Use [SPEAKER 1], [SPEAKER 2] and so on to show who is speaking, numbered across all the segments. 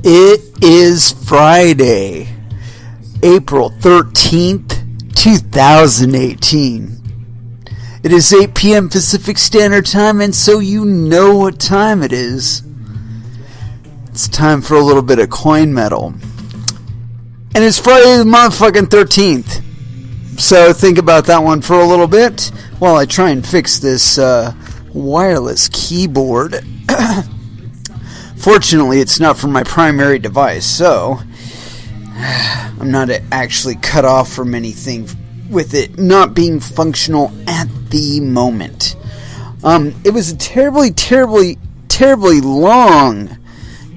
[SPEAKER 1] It is Friday, April 13th, 2018. It is 8 p.m. Pacific Standard Time, and so you know what time it is. It's time for a little bit of coin metal. And it's Friday the motherfucking 13th. So think about that one for a little bit while I try and fix this wireless keyboard. Fortunately, it's not from my primary device, so I'm not actually cut off from anything with it not being functional at the moment. It was a terribly long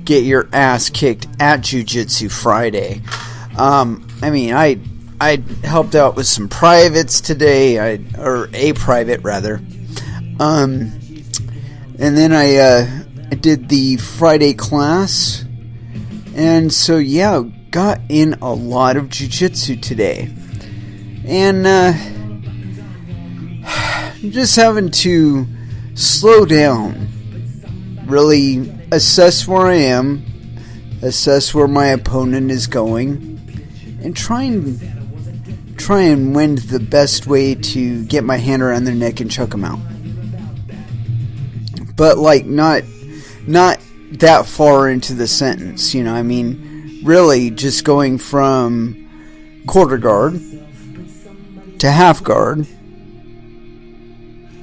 [SPEAKER 1] get your ass kicked at Jiu-Jitsu Friday. I helped out with some privates today, or a private rather. And then I did the Friday class, and so yeah, got in a lot of jiu-jitsu today, and just having to slow down, really assess where I am, assess where my opponent is going, and try and win the best way to get my hand around their neck and choke them out. But not that far into the sentence, really just going from quarter guard to half guard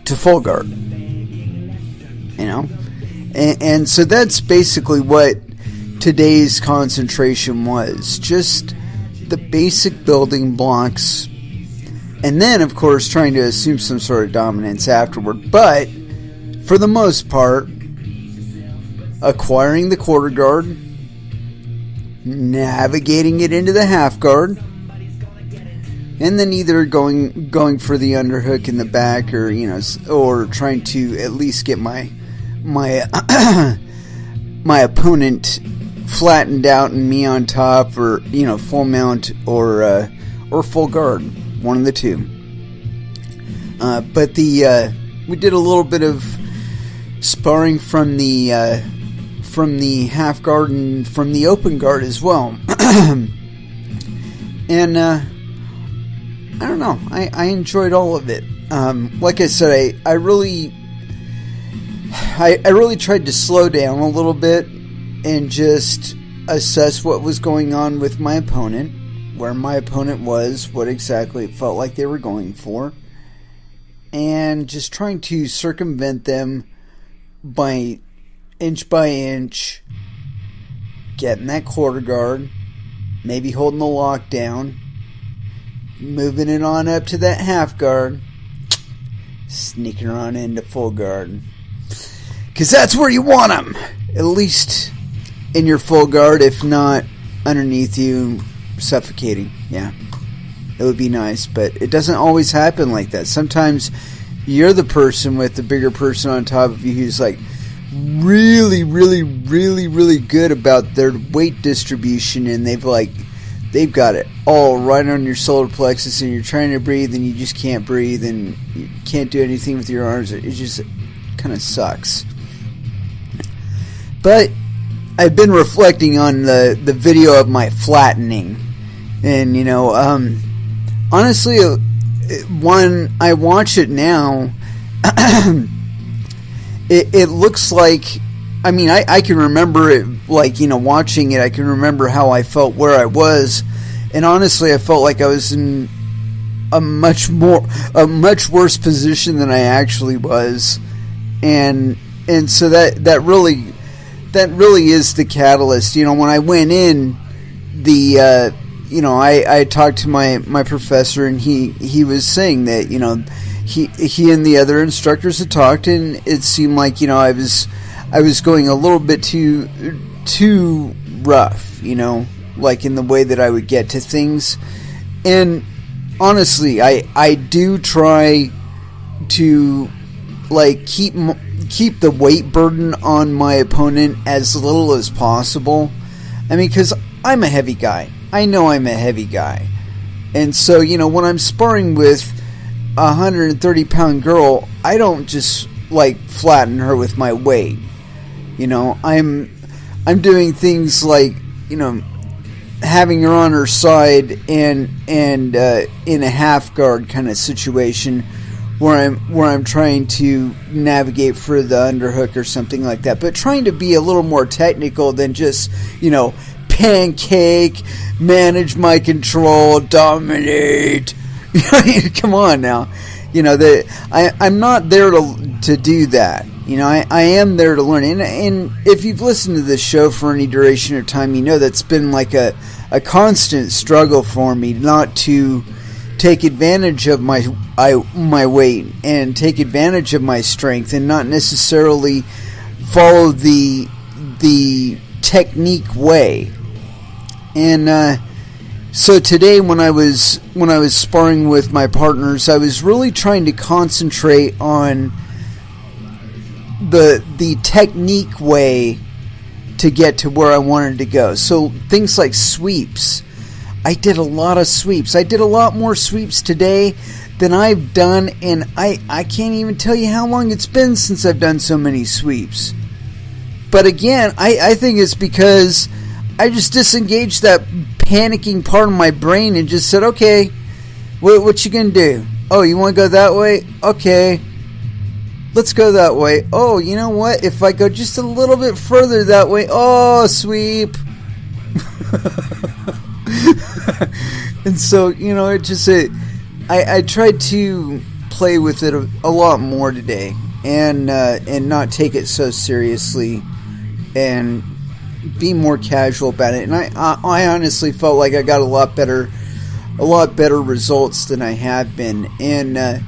[SPEAKER 1] to full guard, and so that's basically what today's concentration was, just the basic building blocks, and then of course trying to assume some sort of dominance afterward, but for the most part acquiring the quarter guard, navigating it into the half guard, and then either going for the underhook in the back, or trying to at least get my my opponent flattened out and me on top, or full mount, or full guard, one of the two. But we did a little bit of sparring from the half guard and from the open guard as well. And I don't know, I enjoyed all of it. Like I said, I really tried to slow down a little bit and just assess what was going on with my opponent, where my opponent was, what exactly it felt like they were going for, and just trying to circumvent them by inch, getting that quarter guard, maybe holding the lockdown, moving it on up to that half guard, sneaking on into full guard. Because that's where you want them, at least in your full guard, if not underneath you, suffocating. Yeah, it would be nice, but it doesn't always happen like that. Sometimes you're the person with the bigger person on top of you who's like really good about their weight distribution, and they've got it all right on your solar plexus, and you're trying to breathe and you just can't breathe, and you can't do anything with your arms. It just kind of sucks. But I've been reflecting on the video of my flattening, and honestly, when I watch it now, it looks like, I can remember it, watching it, I can remember how I felt where I was, and honestly, I felt like I was in a much worse position than I actually was, and so that really is the catalyst. When I went in, I talked to my professor, and he was saying that, he and the other instructors had talked, and it seemed like, I was going a little bit too rough, like in the way that I would get to things. And honestly, I do try to keep the weight burden on my opponent as little as possible. Because I'm a heavy guy. I know I'm a heavy guy. And so, when I'm sparring with a 130-pound girl, I don't just flatten her with my weight. I'm I'm doing things like, having her on her side and in a half guard kind of situation where I'm trying to navigate for the underhook or something like that, but trying to be a little more technical than just, pancake, manage my control, dominate. Come on now. I'm not there to do that. I am there to learn. And if you've listened to this show for any duration of time, that's been like a constant struggle for me not to take advantage of my weight and take advantage of my strength and not necessarily follow the technique way. And so today when I was sparring with my partners, I was really trying to concentrate on the technique way to get to where I wanted to go. So things like sweeps. I did a lot of sweeps. I did a lot more sweeps today than I've done, and I can't even tell you how long it's been since I've done so many sweeps. But again, I think it's because I just disengaged that panicking part of my brain and just said, okay, what you gonna do? Oh, you want to go that way? Okay, let's go that way. Oh, you know what? If I go just a little bit further that way, oh, sweep. And so, it just I tried to play with it a lot more today and not take it so seriously and be more casual about it. And I honestly felt like I got a lot better results than I have been. And it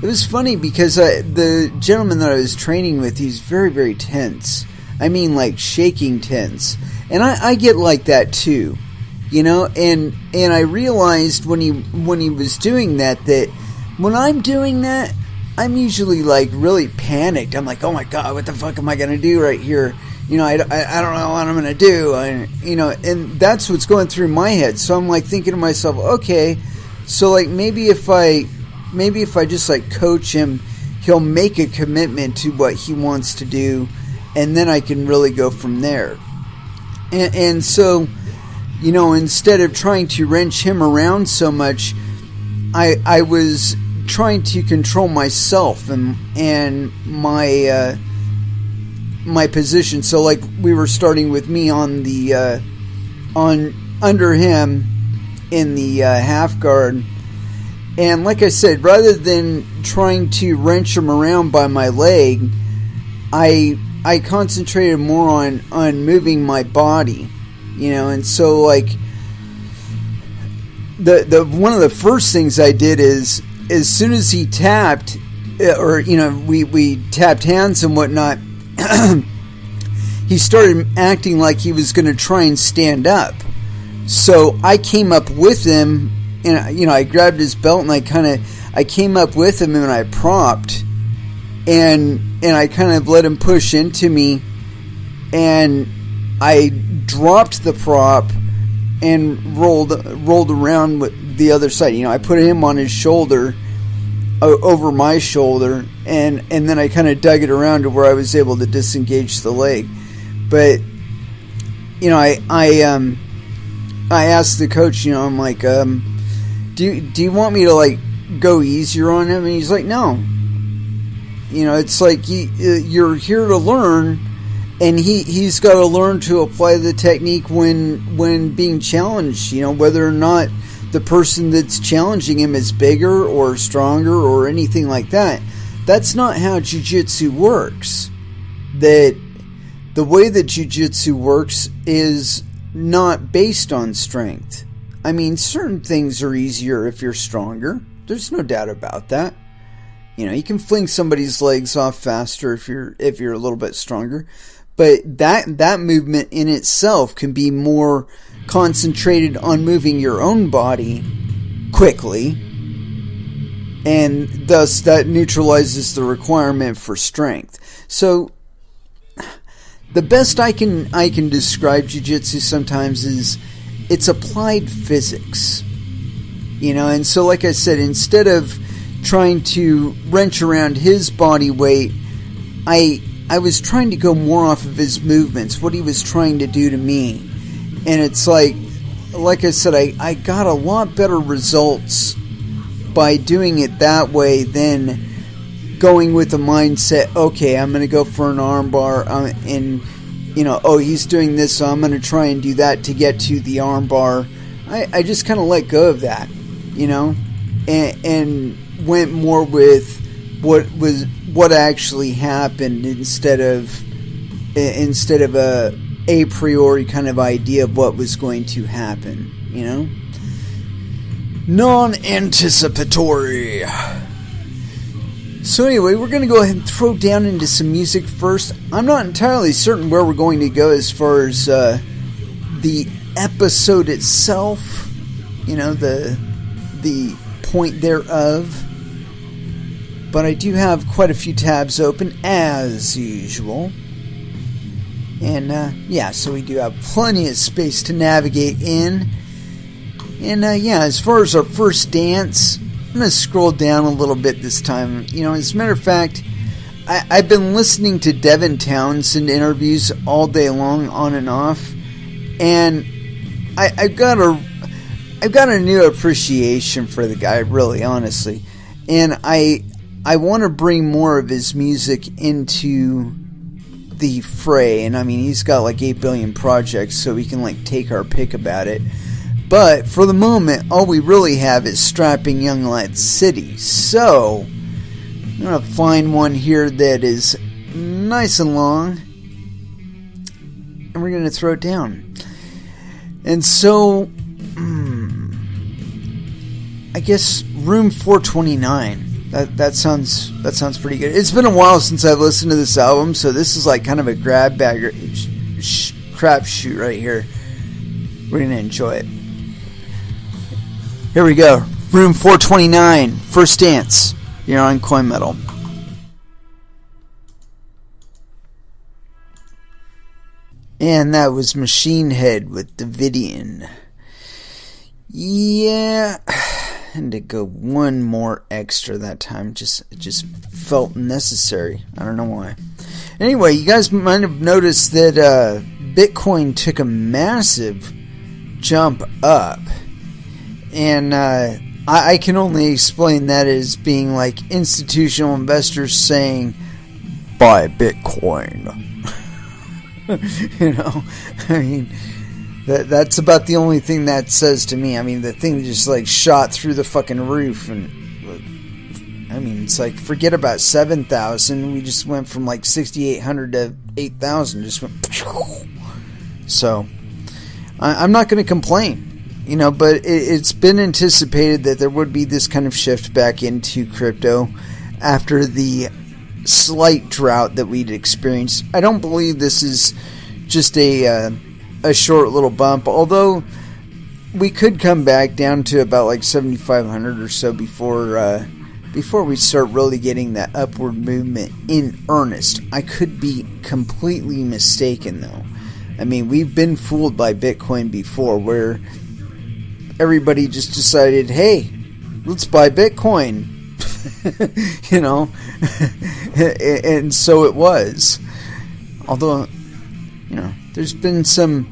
[SPEAKER 1] was funny because the gentleman that I was training with, he's very, very tense. I mean, like shaking tense. And I get like that too. And I realized when he was doing that when I'm doing that, I'm usually like really panicked. I'm like, oh my God, what the fuck am I going to do right here? I don't know what I'm going to do. And that's what's going through my head. So I'm like thinking to myself, okay, so like maybe if I just like coach him, he'll make a commitment to what he wants to do, and then I can really go from there. And so, instead of trying to wrench him around so much, I was trying to control myself and my position. So like we were starting with me on the under him in the half guard, and like I said, rather than trying to wrench him around by my leg, I concentrated more on moving my body. And so like the one of the first things I did is as soon as he tapped, or we tapped hands and whatnot, he started acting like he was going to try and stand up. So I came up with him, and I grabbed his belt and I came up with him and I propped, and I kind of let him push into me, and I dropped the prop and rolled around with the other side. I put him on his shoulder, over my shoulder, and then I kind of dug it around to where I was able to disengage the leg. But I asked the coach, I'm like, do you want me to like go easier on him? And he's like, no. It's like you're here to learn, and he's got to learn to apply the technique when being challenged. Whether or not the person that's challenging him is bigger or stronger or anything like that. That's not how jiu-jitsu works. That the way that jiu-jitsu works is not based on strength. I mean, certain things are easier if you're stronger. There's no doubt about that. You can fling somebody's legs off faster if you're a little bit stronger. But that movement in itself can be more concentrated on moving your own body quickly, and thus that neutralizes the requirement for strength. So the best I can describe jiu-jitsu sometimes is it's applied physics. And so like I said, instead of trying to wrench around his body weight, I I was trying to go more off of his movements, what he was trying to do to me. And it's like I said, I got a lot better results by doing it that way than going with the mindset, okay, I'm going to go for an armbar, and, he's doing this, so I'm going to try and do that to get to the armbar. I just kind of let go of that, and went more with what actually happened instead of a priori kind of idea of what was going to happen, non-anticipatory. So anyway, we're going to go ahead and throw down into some music first. I'm not entirely certain where we're going to go as far as the episode itself, the point thereof. But I do have quite a few tabs open, as usual. And, so we do have plenty of space to navigate in. And, as far as our first dance, I'm going to scroll down a little bit this time. As a matter of fact, I've been listening to Devin Townsend interviews all day long, on and off. And I've got a new appreciation for the guy, really, honestly. And I want to bring more of his music into the fray. And I mean, he's got like 8 billion projects, so we can like take our pick about it. But for the moment, all we really have is Strapping Young Lad City. So I'm going to find one here that is nice and long, and we're going to throw it down. And so I guess Room 429. That sounds pretty good. It's been a while since I've listened to this album, so this is like kind of a grab bag crapshoot right here. We're gonna enjoy it. Here we go. Room 429. First dance. You're on Coin Metal. And that was Machine Head with Davidian. Yeah. And to go one more extra that time. It just felt necessary. I don't know why. Anyway, you guys might have noticed that Bitcoin took a massive jump up. And I can only explain that as being like institutional investors saying, buy Bitcoin. I mean, that's about the only thing that says to me. I mean, the thing just like shot through the fucking roof, and I mean, it's like, forget about 7,000. We just went from like 6,800 to 8,000. Just went. So I'm not going to complain, but it's been anticipated that there would be this kind of shift back into crypto after the slight drought that we'd experienced. I don't believe this is just a short little bump, although we could come back down to about like 7,500 or so before we start really getting that upward movement in earnest. I could be completely mistaken, though. I mean, we've been fooled by Bitcoin before, where everybody just decided, hey, let's buy Bitcoin. And so it was. Although, there's been some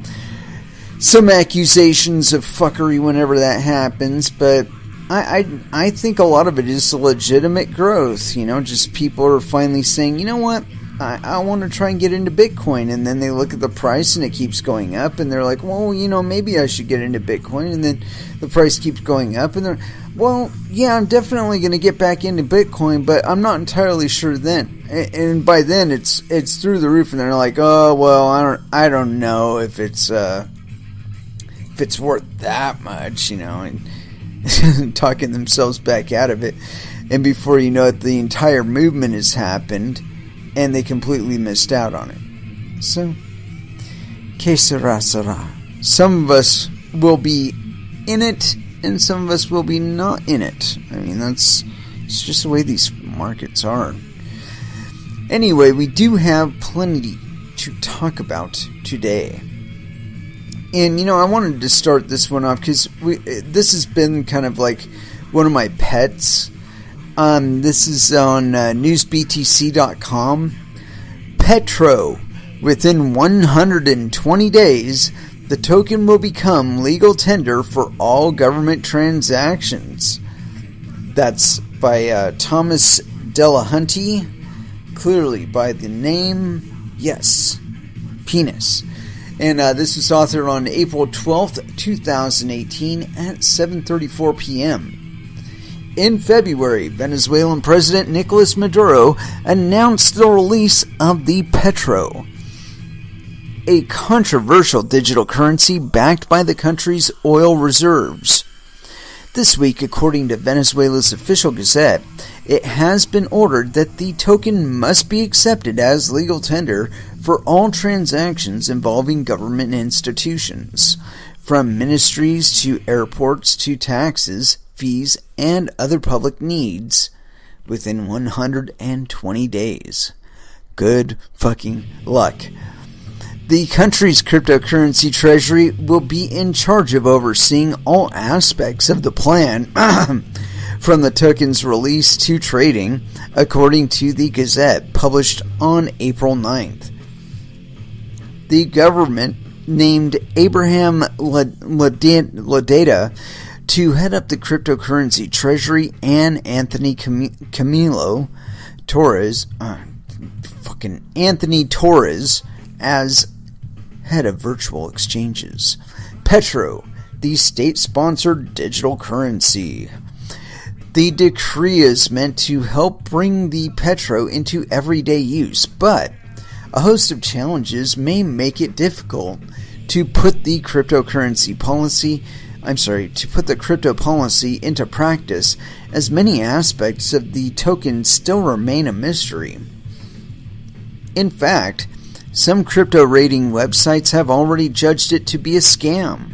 [SPEAKER 1] accusations of fuckery whenever that happens, but I think a lot of it is legitimate growth. Just people are finally saying, you know what, I want to try and get into Bitcoin, and then they look at the price and it keeps going up, and they're like, well, maybe I should get into Bitcoin, and then the price keeps going up, and they're, well, yeah, I'm definitely going to get back into Bitcoin, but I'm not entirely sure then. And by then, it's through the roof, and they're like, oh, well, I don't know if it's worth that much, and talking themselves back out of it. And before you know it, the entire movement has happened, and they completely missed out on it. So, que sera, sera. Some of us will be in it, and some of us will be not in it. I mean, it's just the way these markets are. Anyway, we do have plenty to talk about today. And, I wanted to start this one off because this has been kind of like one of my pets. This is on newsbtc.com. Petro. Within 120 days, the token will become legal tender for all government transactions. That's by Thomas Delahunty. Clearly by the name, yes, penis. And this was authored on April 12th, 2018 at 7:34 p.m. In February, Venezuelan President Nicolas Maduro announced the release of the Petro, a controversial digital currency backed by the country's oil reserves. This week, according to Venezuela's official gazette, it has been ordered that the token must be accepted as legal tender for all transactions involving government institutions, from ministries to airports to taxes, fees, and other public needs, within 120 days. Good fucking luck. The country's cryptocurrency treasury will be in charge of overseeing all aspects of the plan, from the token's release to trading, according to the Gazette published on April 9th. The government named Abraham Ladeta to head up the cryptocurrency treasury and Anthony Camilo Torres, Anthony Torres, as head of virtual exchanges. Petro, the state-sponsored digital currency. The decree is meant to help bring the Petro into everyday use, but a host of challenges may make it difficult to put the crypto policy into practice, as many aspects of the token still remain a mystery. In fact, some crypto rating websites have already judged it to be a scam.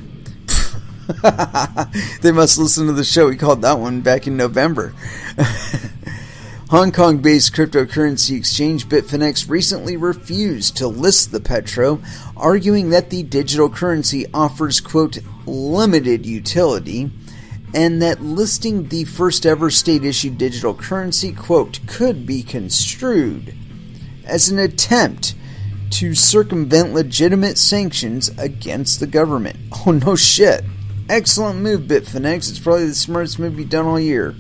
[SPEAKER 1] They must listen to the show. We called that one back in November. Hong Kong-based cryptocurrency exchange Bitfinex recently refused to list the Petro, arguing that the digital currency offers, quote, limited utility, and that listing the first ever state-issued digital currency, quote, could be construed as an attempt to circumvent legitimate sanctions against the government. Oh, no shit. Excellent move, Bitfinex. It's probably the smartest move you've done all year.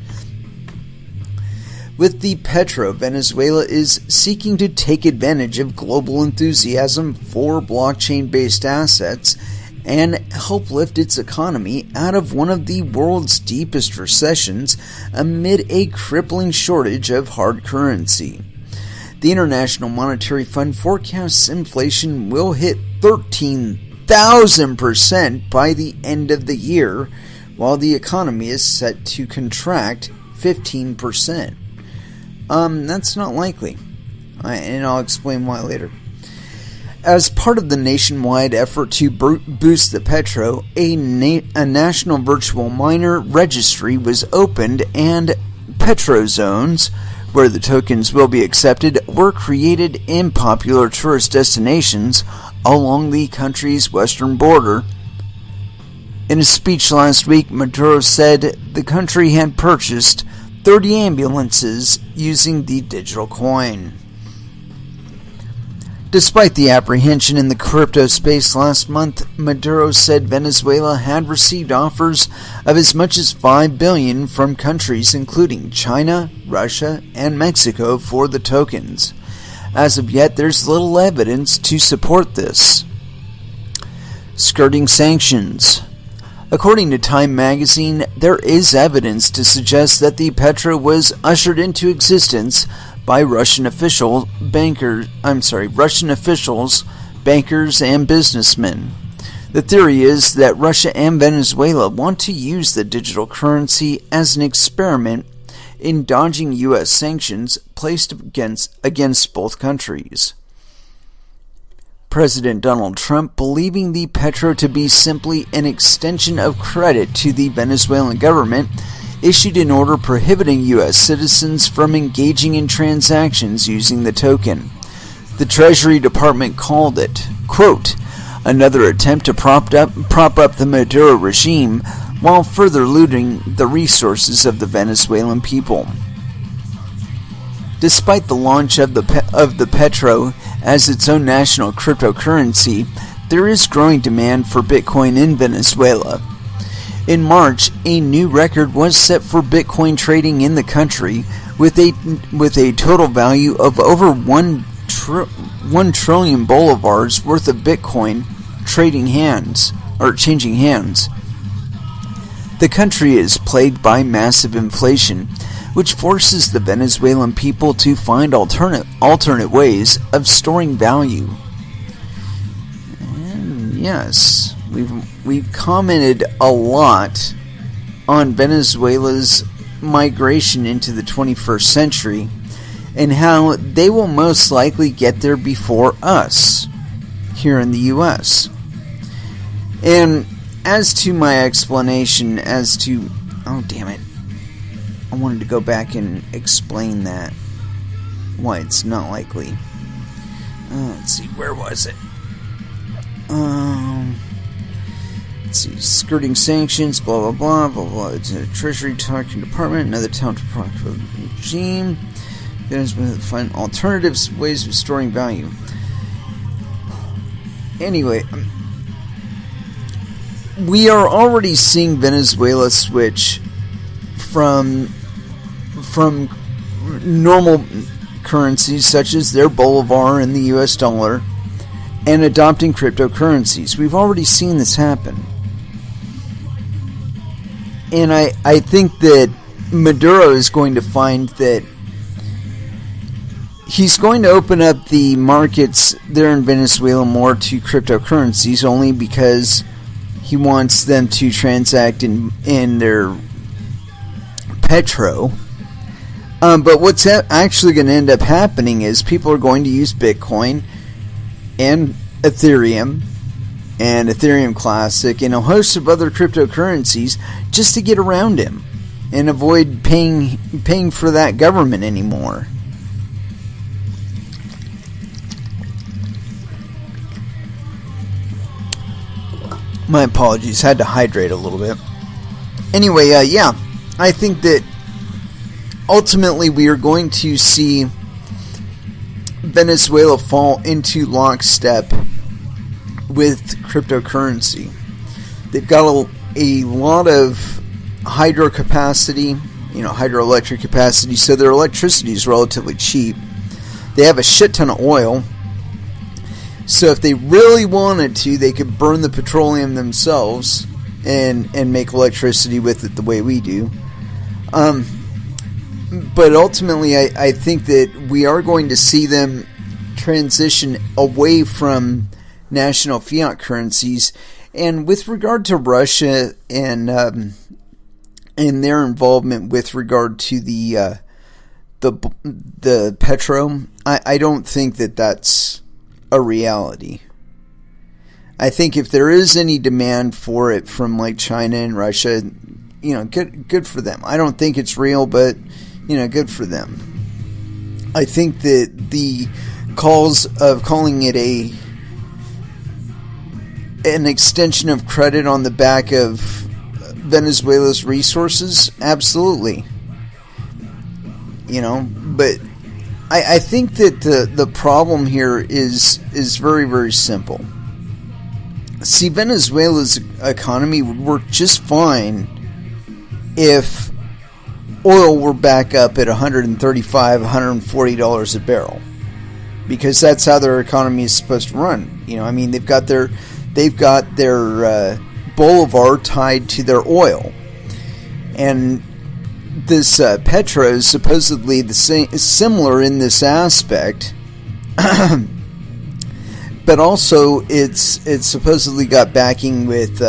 [SPEAKER 1] With the Petro, Venezuela is seeking to take advantage of global enthusiasm for blockchain-based assets and help lift its economy out of one of the world's deepest recessions amid a crippling shortage of hard currency. The International Monetary Fund forecasts inflation will hit 13,000% by the end of the year, while the economy is set to contract 15%. That's not likely, and I'll explain why later. As part of the nationwide effort to boost the Petro, a national virtual miner registry was opened, and Petro zones, where the tokens will be accepted, were created in popular tourist destinations along the country's western border. In a speech last week, Maduro said the country had purchased 30 ambulances using the digital coin. Despite the apprehension in the crypto space last month, Maduro said Venezuela had received offers of as much as $5 billion from countries including China, Russia, and Mexico for the tokens. As of yet, there's little evidence to support this. Skirting sanctions. According to Time magazine, there is evidence to suggest that the Petro was ushered into existence by Russian officials, bankers, and businessmen. The theory is that Russia and Venezuela want to use the digital currency as an experiment in dodging U.S. sanctions placed against both countries. President Donald Trump, believing the Petro to be simply an extension of credit to the Venezuelan government, issued an order prohibiting U.S. citizens from engaging in transactions using the token. The Treasury Department called it, quote, another attempt to prop up the Maduro regime while further looting the resources of the Venezuelan people. Despite the launch of the Petro as its own national cryptocurrency, there is growing demand for Bitcoin in Venezuela. In March, a new record was set for Bitcoin trading in the country, with a total value of over 1 trillion bolivars worth of Bitcoin changing hands. The country is plagued by massive inflation, which forces the Venezuelan people to find alternate ways of storing value. And yes, we've commented a lot on Venezuela's migration into the 21st century and how they will most likely get there before us here in the US. And as to my explanation as to... Oh, damn it. I wanted to go back and explain that. Why it's not likely. Let's see, where was it? Let's see, skirting sanctions, blah, blah, blah, blah, blah. It's a Treasury talking department, another town to process the regime. Venezuela find alternatives, ways of storing value. Anyway, we are already seeing Venezuela switch from normal currencies such as their bolivar and the US dollar and adopting cryptocurrencies. We've already seen this happen. And I think that Maduro is going to find that he's going to open up the markets there in Venezuela more to cryptocurrencies only because he wants them to transact in their Petro. But what's actually going to end up happening is people are going to use Bitcoin and Ethereum and Ethereum Classic and a host of other cryptocurrencies just to get around him and avoid paying for that government anymore. My apologies, had to hydrate a little bit. Anyway, yeah, I think that ultimately we are going to see Venezuela fall into lockstep with cryptocurrency. They've got a lot of hydro capacity, hydroelectric capacity, so their electricity is relatively cheap. They have a shit ton of oil. So if they really wanted to, they could burn the petroleum themselves and make electricity with it the way we do. But ultimately, I think that we are going to see them transition away from national fiat currencies. And with regard to Russia and their involvement with regard to the Petro, I don't think that that's a reality. I think if there is any demand for it from like China and Russia, good for them. I don't think it's real, but good for them. I think that the calls of calling it an extension of credit on the back of Venezuela's resources, absolutely. But I think that the problem here is very, very simple. See, Venezuela's economy would work just fine if oil were back up at $135, $140 a barrel, because that's how their economy is supposed to run. They've got their bolivar tied to their oil, and this Petro is supposedly similar in this aspect, but also it's supposedly got backing with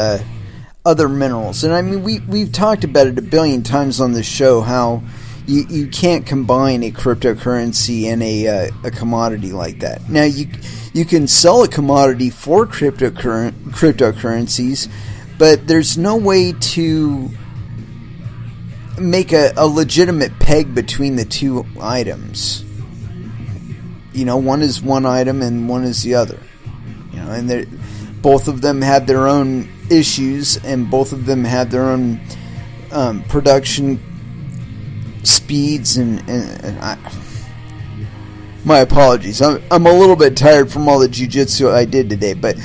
[SPEAKER 1] other minerals. And we've talked about it a billion times on this show how you can't combine a cryptocurrency and a commodity like that. Now you can sell a commodity for cryptocurrencies, but there's no way to make a legitimate peg between the two items. One is one item and one is the other. And both of them have their own issues, and both of them have their own production speeds, and My apologies. I'm a little bit tired from all the jiu-jitsu I did today, but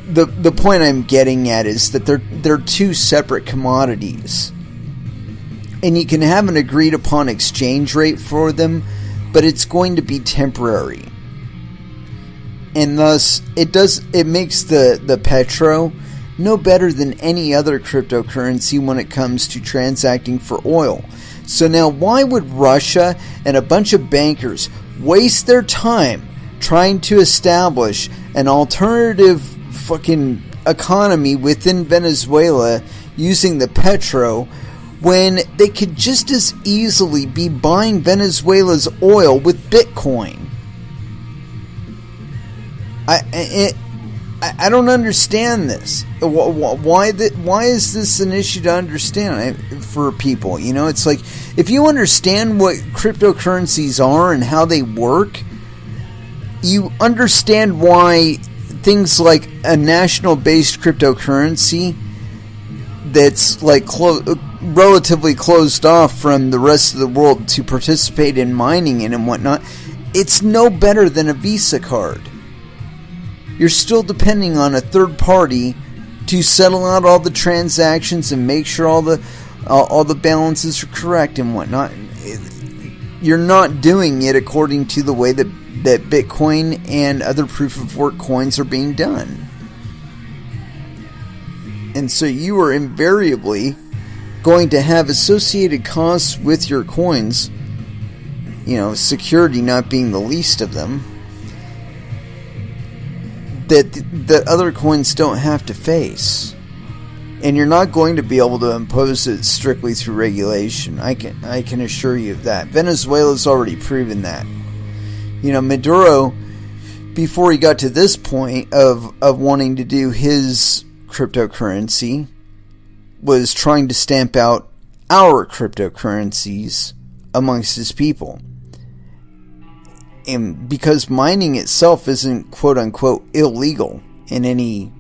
[SPEAKER 1] the point I'm getting at is that they're two separate commodities. And you can have an agreed upon exchange rate for them, but it's going to be temporary. And thus it makes the petro no better than any other cryptocurrency when it comes to transacting for oil. So now why would Russia and a bunch of bankers waste their time trying to establish an alternative fucking economy within Venezuela using the petro when they could just as easily be buying Venezuela's oil with Bitcoin? I don't understand this. Why is this an issue to understand for people? You know, it's like, if you understand what cryptocurrencies are and how they work, you understand why things like a national-based cryptocurrency that's like relatively closed off from the rest of the world to participate in mining and whatnot, it's no better than a Visa card. You're still depending on a third party to settle out all the transactions and make sure all the balances are correct and whatnot. You're not doing it according to the way that Bitcoin and other proof of work coins are being done. And so you are invariably going to have associated costs with your coins, you know, security not being the least of them, that other coins don't have to face. And you're not going to be able to impose it strictly through regulation. I can assure you of that. Venezuela's already proven that. You know, Maduro, before he got to this point of wanting to do his cryptocurrency, was trying to stamp out our cryptocurrencies amongst his people. And because mining itself isn't quote unquote illegal in any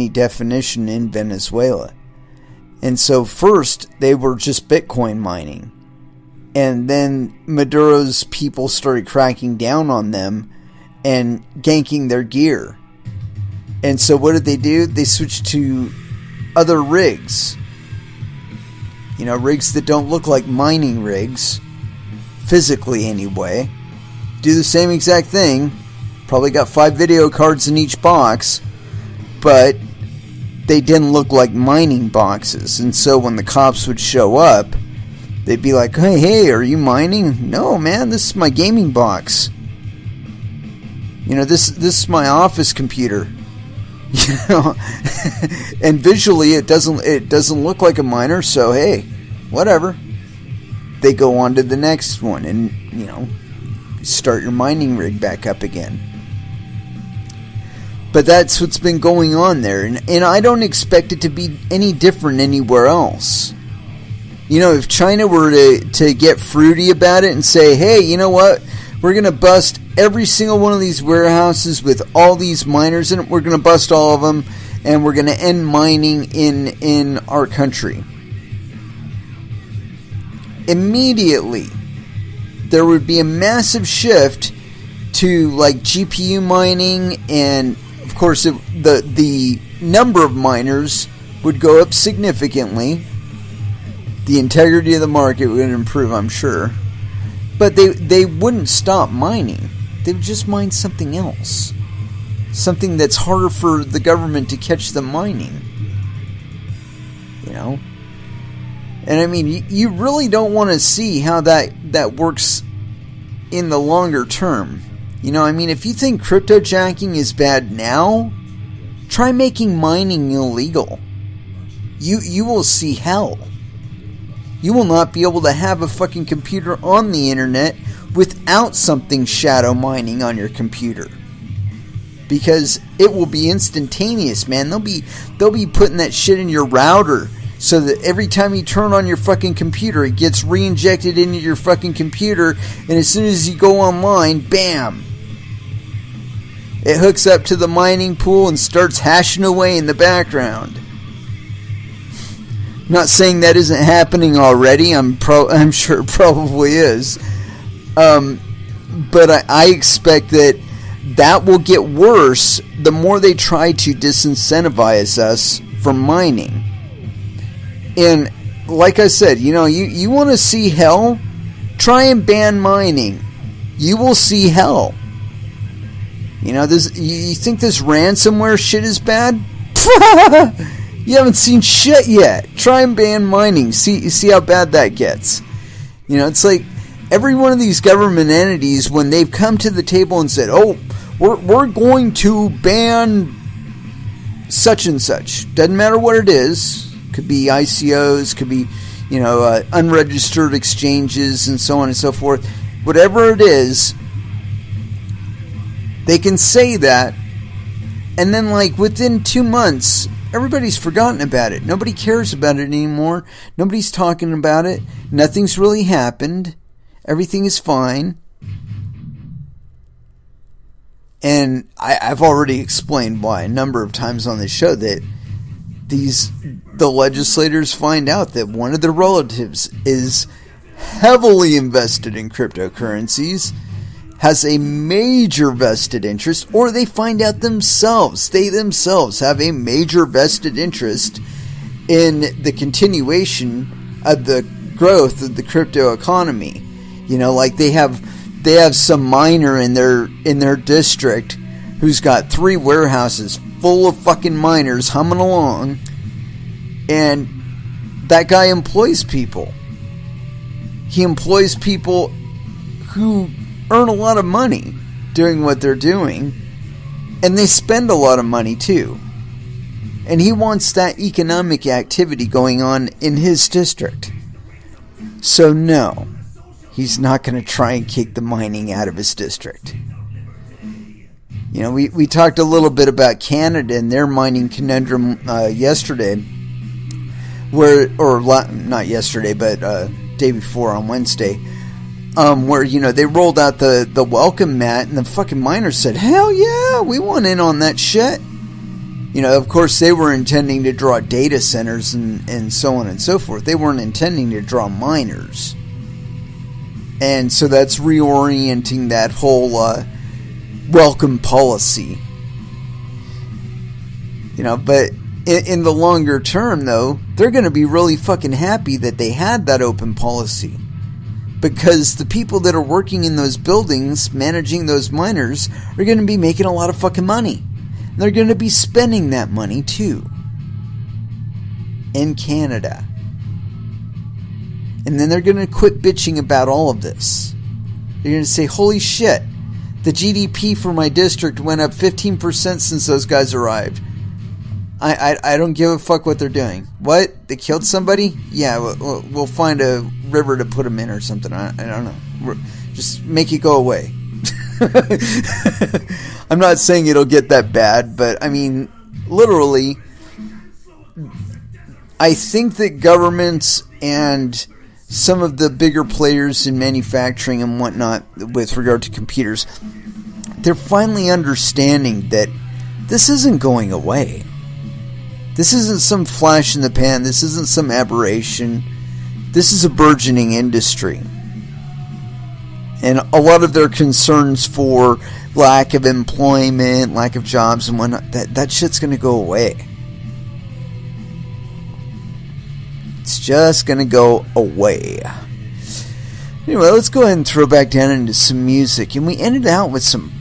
[SPEAKER 1] definition in Venezuela. And so first they were just Bitcoin mining. And then Maduro's people started cracking down on them and ganking their gear. And so what did they do? They switched to other rigs. You know, rigs that don't look like mining rigs, physically anyway. Do the same exact thing. Probably got 5 video cards in each box, but they didn't look like mining boxes. And so when the cops would show up, they'd be like, hey, are you mining? No, man, this is my gaming box. You know, this is my office computer. You know, and visually it doesn't look like a miner, so hey, whatever. They go on to the next one and, you know, start your mining rig back up again. But that's what's been going on there, and I don't expect it to be any different anywhere else. You know, if China were to get fruity about it and say, hey, you know what, we're going to bust every single one of these warehouses with all these miners in it, we're going to bust all of them, and we're going to end mining in our country. Immediately, there would be a massive shift to like GPU mining, and of course the number of miners would go up significantly. The integrity of the market would improve, I'm sure. But they wouldn't stop mining. They would just mine something else. Something that's harder for the government to catch them mining. You know? And I mean, you really don't want to see how that works in the longer term. You know, I mean, if you think cryptojacking is bad now, try making mining illegal. You will see hell. You will not be able to have a fucking computer on the internet without something shadow mining on your computer. Because it will be instantaneous, man. They'll be putting that shit in your router so that every time you turn on your fucking computer, it gets re-injected into your fucking computer, and as soon as you go online, bam! It hooks up to the mining pool and starts hashing away in the background. Not saying that isn't happening already. I'm sure it probably is. But I expect that will get worse the more they try to disincentivize us from mining. And like I said, you want to see hell? Try and ban mining. You will see hell. You think this ransomware shit is bad? You haven't seen shit yet. Try and ban mining. See how bad that gets. It's like every one of these government entities, when they've come to the table and said, "Oh, we're going to ban such and such." Doesn't matter what it is. Could be ICOs. Could be unregistered exchanges and so on and so forth. Whatever it is, they can say that, and then within 2 months, everybody's forgotten about it. Nobody cares about it anymore. Nobody's talking about it. Nothing's really happened. Everything is fine. And I've already explained why a number of times on this show that the legislators find out that one of their relatives is heavily invested in cryptocurrencies, has a major vested interest, or they find out they themselves have a major vested interest in the continuation of the growth of the crypto economy. They have some miner in their district who's got 3 warehouses full of fucking miners humming along, and that guy employs people. He employs people who earn a lot of money doing what they're doing, and they spend a lot of money too. And he wants that economic activity going on in his district. So no, he's not going to try and kick the mining out of his district. We talked a little bit about Canada and their mining conundrum yesterday, not yesterday, but day before on Wednesday, where they rolled out the welcome mat, and the fucking miners said, "Hell yeah, we want in on that shit." Of course, they were intending to draw data centers and so on and so forth. They weren't intending to draw miners. And so that's reorienting that whole welcome policy. But in the longer term, though, they're going to be really fucking happy that they had that open policy. Because the people that are working in those buildings, managing those miners, are going to be making a lot of fucking money. And they're going to be spending that money, too. In Canada. And then they're going to quit bitching about all of this. They're going to say, "Holy shit, the GDP for my district went up 15% since those guys arrived. I don't give a fuck what they're doing." What? They killed somebody? Yeah, we'll find a river to put them in or something. I don't know. Just make it go away. I'm not saying it'll get that bad, but I mean, literally, I think that governments and some of the bigger players in manufacturing and whatnot with regard to computers, they're finally understanding that this isn't going away. This isn't some flash in the pan. This isn't some aberration. This is a burgeoning industry. And a lot of their concerns for lack of employment, lack of jobs and whatnot, that shit's going to go away. It's just going to go away. Anyway, let's go ahead and throw back down into some music. And we ended out with some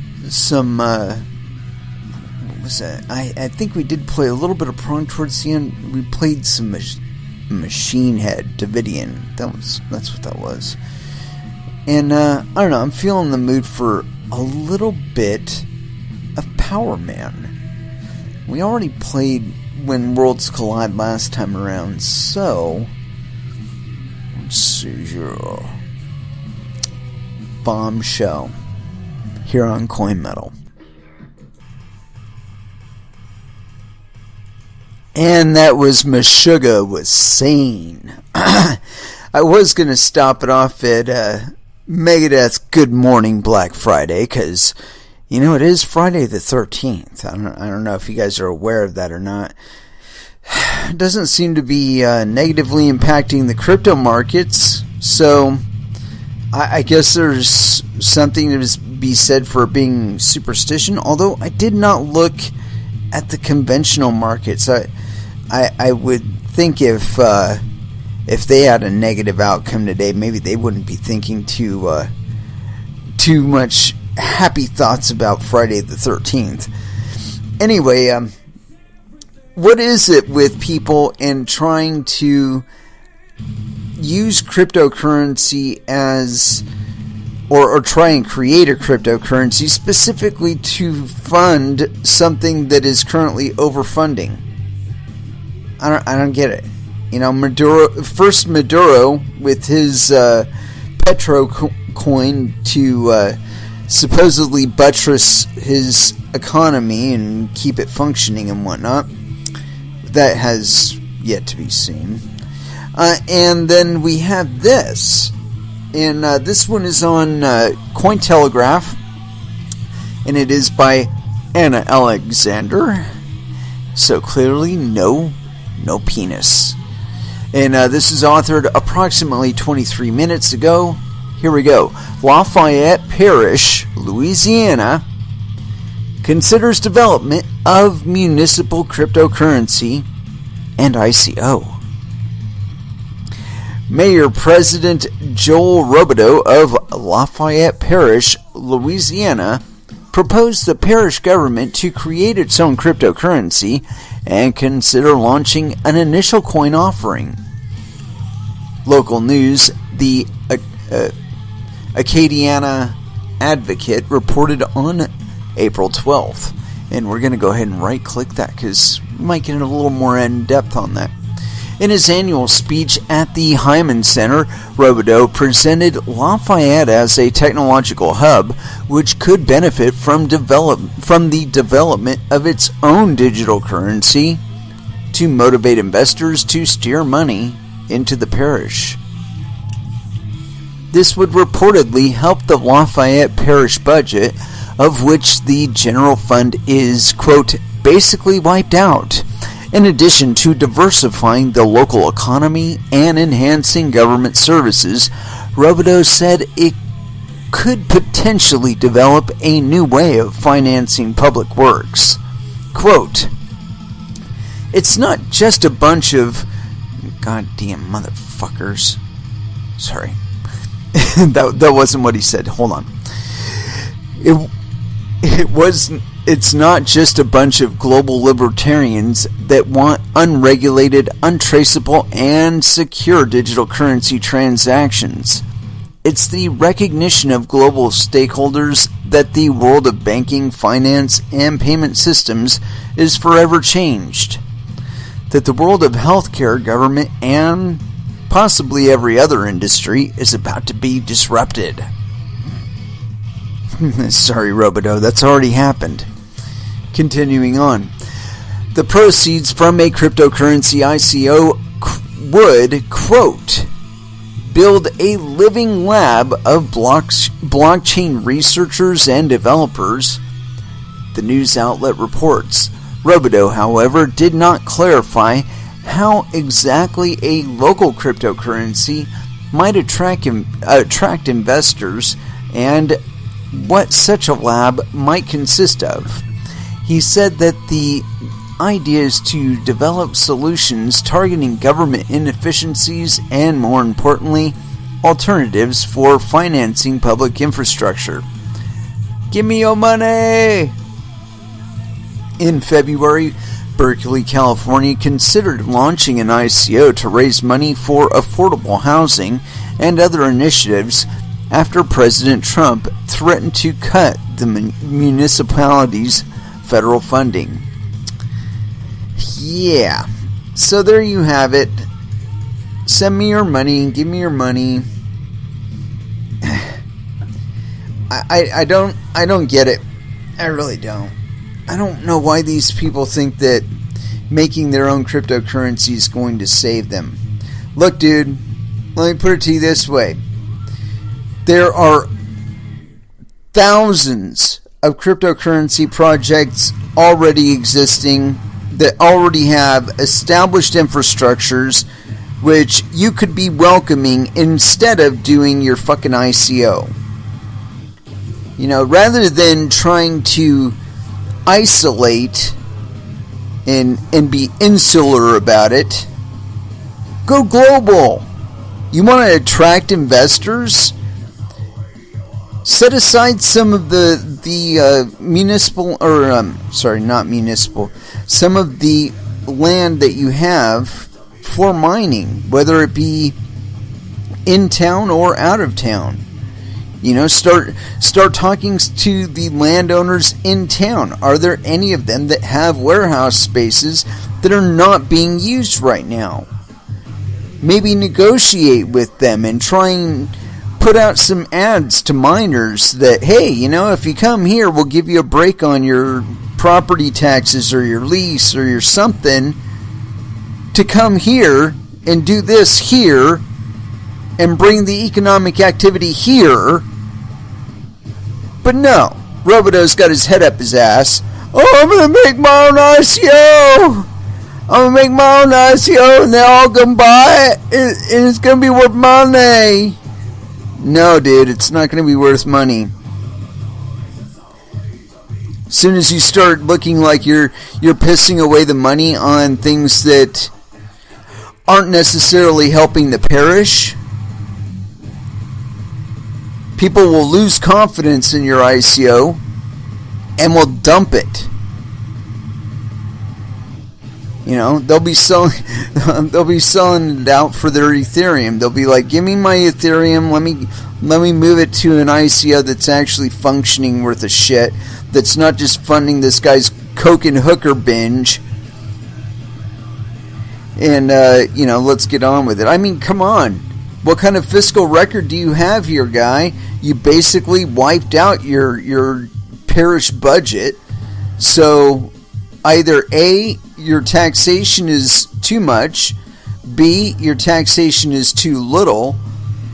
[SPEAKER 1] what was that? I think we did play a little bit of prong towards the end. We played some Machine Head, Davidian. That's what that was. And I don't know, I'm feeling the mood for a little bit of Power Man. We already played When Worlds Collide last time around, so let's see here. Bombshell here on Coin Metal. And that was Meshuggah with Sane. I was going to stop it off at Megadeth's Good Morning Black Friday, because, it is Friday the 13th. I don't know if you guys are aware of that or not. It doesn't seem to be negatively impacting the crypto markets, so I guess there's something to be said for being superstition, although I did not look at the conventional markets. I would think if they had a negative outcome today, maybe they wouldn't be thinking too much happy thoughts about Friday the 13th. Anyway, what is it with people and trying to use cryptocurrency as, or try and create a cryptocurrency specifically to fund something that is currently overfunding? I don't get it. You know, Maduro with his Petro coin to supposedly buttress his economy and keep it functioning and whatnot. That has yet to be seen. And then we have this. And this one is on Cointelegraph. And it is by Anna Alexander. So clearly no penis. And this is authored approximately 23 minutes ago. Here we go. Lafayette Parish, Louisiana, considers development of municipal cryptocurrency and ICO. Mayor President Joel Robideau of Lafayette Parish, Louisiana, proposed the parish government to create its own cryptocurrency and consider launching an initial coin offering. Local news, the Acadiana Advocate reported on April 12th. And we're going to go ahead and right-click that because we might get a little more in-depth on that. In his annual speech at the Hyman Center, Robideau presented Lafayette as a technological hub which could benefit from the development of its own digital currency to motivate investors to steer money into the parish. This would reportedly help the Lafayette Parish budget, of which the general fund is, quote, basically wiped out, in addition to diversifying the local economy and enhancing government services. Robideau said it could potentially develop a new way of financing public works. Quote, it's not just a bunch of goddamn motherfuckers. Sorry. that wasn't what he said. Hold on. It's not just a bunch of global libertarians that want unregulated, untraceable, and secure digital currency transactions. It's the recognition of global stakeholders that the world of banking, finance, and payment systems is forever changed. That the world of healthcare, government, and possibly every other industry is about to be disrupted. Sorry, Robideau, that's already happened. Continuing on. The proceeds from a cryptocurrency ICO would, quote, build a living lab of blockchain researchers and developers, the news outlet reports. Robideau, however, did not clarify how exactly a local cryptocurrency might attract investors and what such a lab might consist of. He said that the idea is to develop solutions targeting government inefficiencies and, more importantly, alternatives for financing public infrastructure. Give me your money! In February, Berkeley, California considered launching an ICO to raise money for affordable housing and other initiatives after President Trump threatened to cut the municipalities' federal funding. Yeah, so there you have it. Send me your money, give me your money. I don't get it. I really don't. I don't know why these people think that making their own cryptocurrency is going to save them. Look, dude, let me put it to you this way. There are thousands of cryptocurrency projects already existing that already have established infrastructures which you could be welcoming instead of doing your fucking ICO. You know, rather than trying to isolate and be insular about it, go global. You want to attract investors? Set aside some of the municipal, or not municipal, some of the land that you have for mining, whether it be in town or out of town. You know, start talking to the landowners in town. Are there any of them that have warehouse spaces that are not being used right now? Maybe negotiate with them and try and put out some ads to miners that, hey, you know, if you come here, we'll give you a break on your property taxes or your lease or your something to come here and do this here and bring the economic activity here. But no, Robido's got his head up his ass. Oh, I'm going to make my own ICO. I'm going to make my own ICO and they're all going to buy it and it's going to be worth money. No, dude, it's not going to be worth money. As soon as you start looking like you're pissing away the money on things that aren't necessarily helping the parish, people will lose confidence in your ICO and will dump it. You know, they'll be selling it out for their Ethereum. They'll be like, "Give me my Ethereum. Let me move it to an ICO that's actually functioning worth a shit. That's not just funding this guy's coke and hooker binge." And you know, let's get on with it. I mean, come on. What kind of fiscal record do you have here, guy? You basically wiped out your parish budget. So either A, your taxation is too much, B, your taxation is too little,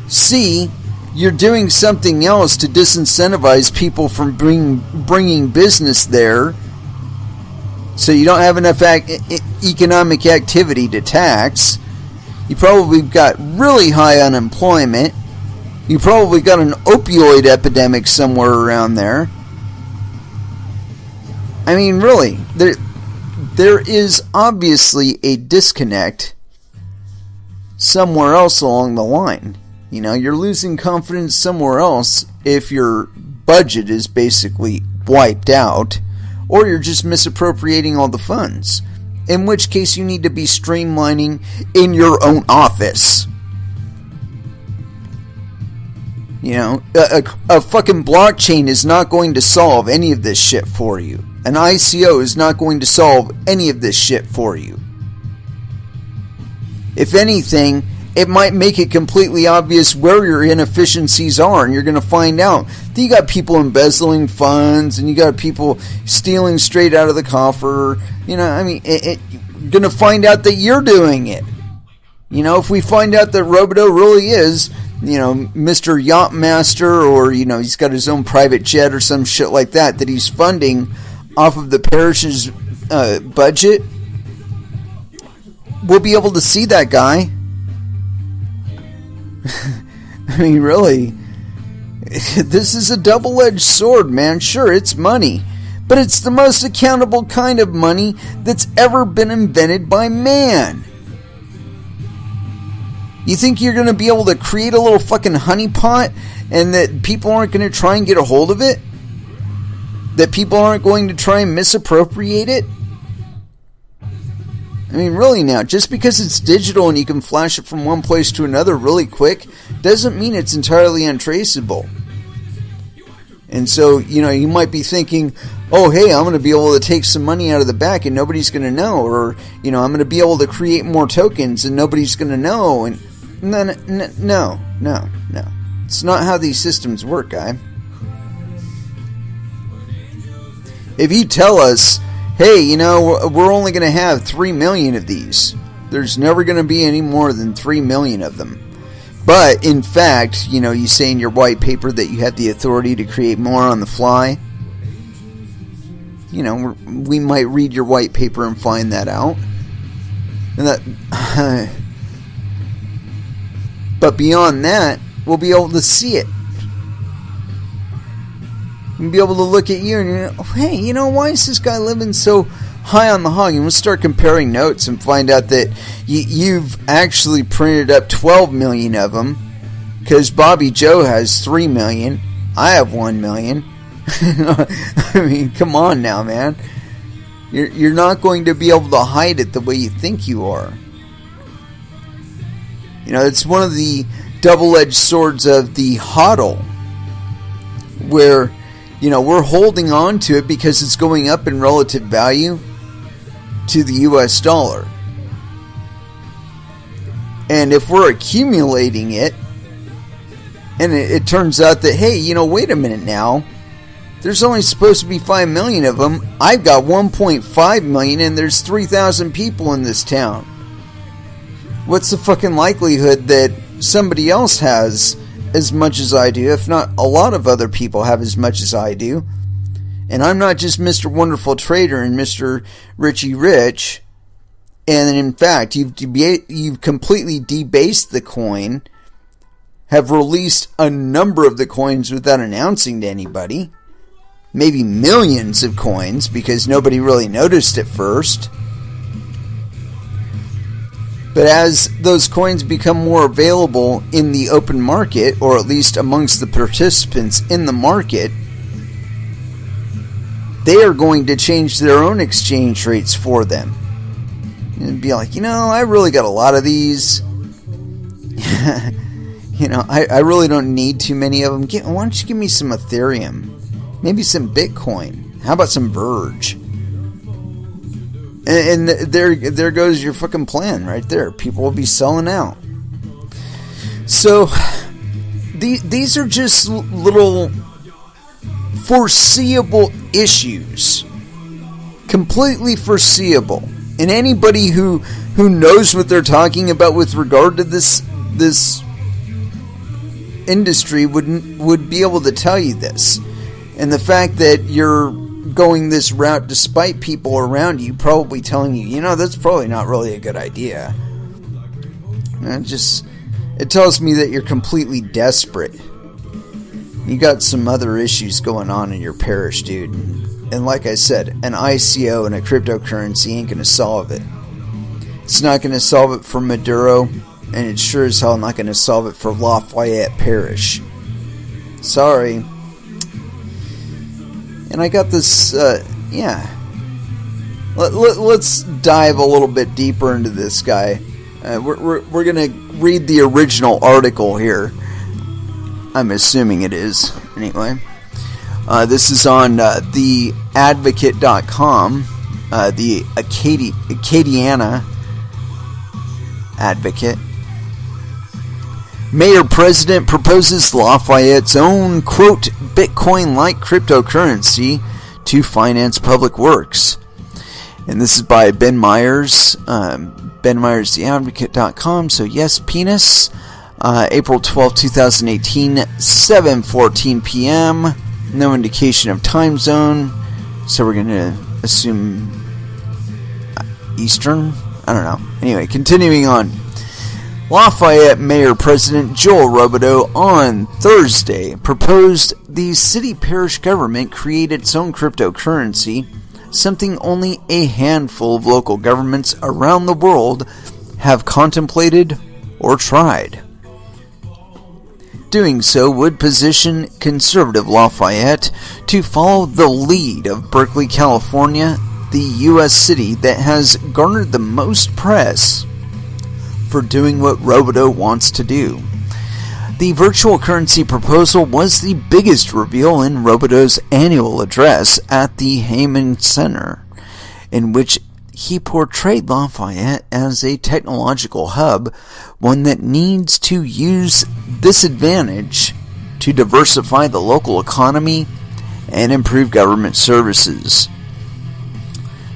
[SPEAKER 1] C, you're doing something else to disincentivize people from bringing business there, so you don't have enough economic activity to tax. You probably got really high unemployment. You probably got an opioid epidemic somewhere around there. I mean, really, there is obviously a disconnect somewhere else along the line. You know, you're losing confidence somewhere else if your budget is basically wiped out, or you're just misappropriating all the funds. In which case you need to be streamlining in your own office. You know, a fucking blockchain is not going to solve any of this shit for you. An ICO is not going to solve any of this shit for you. If anything, it might make it completely obvious where your inefficiencies are, and you're going to find out that you got people embezzling funds, and you got people stealing straight out of the coffer. You know, I mean, you're going to find out that you're doing it. You know, if we find out that Robido really is, you know, Mr. Yacht Master, or, you know, he's got his own private jet or some shit like that he's funding off of the parish's budget, we'll be able to see that guy. I mean, really, this is a double-edged sword, man. Sure, it's money, but it's the most accountable kind of money that's ever been invented by man. You think you're going to be able to create a little fucking honeypot and that people aren't going to try and get a hold of it? That people aren't going to try and misappropriate it? I mean, really now, just because it's digital and you can flash it from one place to another really quick, doesn't mean it's entirely untraceable. And so, you know, you might be thinking, oh, hey, I'm going to be able to take some money out of the back and nobody's going to know. Or, you know, I'm going to be able to create more tokens and nobody's going to know. And no. It's not how these systems work, guy. If you tell us, hey, you know, we're only going to have 3 million of these, there's never going to be any more than 3 million of them. But, in fact, you know, you say in your white paper that you have the authority to create more on the fly. You know, we might read your white paper and find that out. And that, But beyond that, we'll be able to see it. We'll be able to look at you and, hey, why is this guy living so high on the hog? And we'll start comparing notes and find out that you've actually printed up 12 million of them, because Bobby Joe has 3 million. I have 1 million. I mean, come on now, man. You're not going to be able to hide it the way you think you are. It's one of the double-edged swords of the HODL, where, we're holding on to it because it's going up in relative value to the US dollar. And if we're accumulating it, and it turns out that, hey, wait a minute now, there's only supposed to be 5 million of them. I've got 1.5 million, and there's 3,000 people in this town. What's the fucking likelihood that somebody else has as much as I do, if not a lot of other people have as much as I do? And I'm not just Mr. Wonderful Trader and Mr. Richie Rich. And in fact, you've completely debased the coin, have released a number of the coins without announcing to anybody. Maybe millions of coins, because nobody really noticed at first. But as those coins become more available in the open market, or at least amongst the participants in the market, they are going to change their own exchange rates for them. And be like, I really got a lot of these. I really don't need too many of them. Why don't you give me some Ethereum? Maybe some Bitcoin. How about some Verge? And there goes your fucking plan right there. People will be selling out. So, these are just little foreseeable issues. Completely foreseeable. And anybody who knows what they're talking about with regard to this industry would be able to tell you this. And the fact that you're going this route despite people around you probably telling you, that's probably not really a good idea. It tells me that you're completely desperate. You got some other issues going on in your parish, dude. And like I said, an ICO and a cryptocurrency ain't going to solve it. It's not going to solve it for Maduro, and it's sure as hell not going to solve it for Lafayette Parish. Sorry. And I got this, Let's dive a little bit deeper into this guy. We're going to read the original article here. I'm assuming it is. Anyway. This is on theadvocate.com. The Acadiana Advocate. Mayor President proposes Lafayette's own, quote, Bitcoin-like cryptocurrency to finance public works. And this is by Ben Myers, benmyerstheadvocate.com. So yes, penis. April 12, 2018, 7:14 p.m. No indication of time zone. So we're going to assume Eastern? I don't know. Anyway, continuing on. Lafayette Mayor President Joel Robideau on Thursday proposed the city parish government create its own cryptocurrency, something only a handful of local governments around the world have contemplated or tried. Doing so would position conservative Lafayette to follow the lead of Berkeley, California, the U.S. city that has garnered the most press for doing what Robideau wants to do. The virtual currency proposal was the biggest reveal in Robideau's annual address at the Heyman Center, in which he portrayed Lafayette as a technological hub, one that needs to use this advantage to diversify the local economy and improve government services.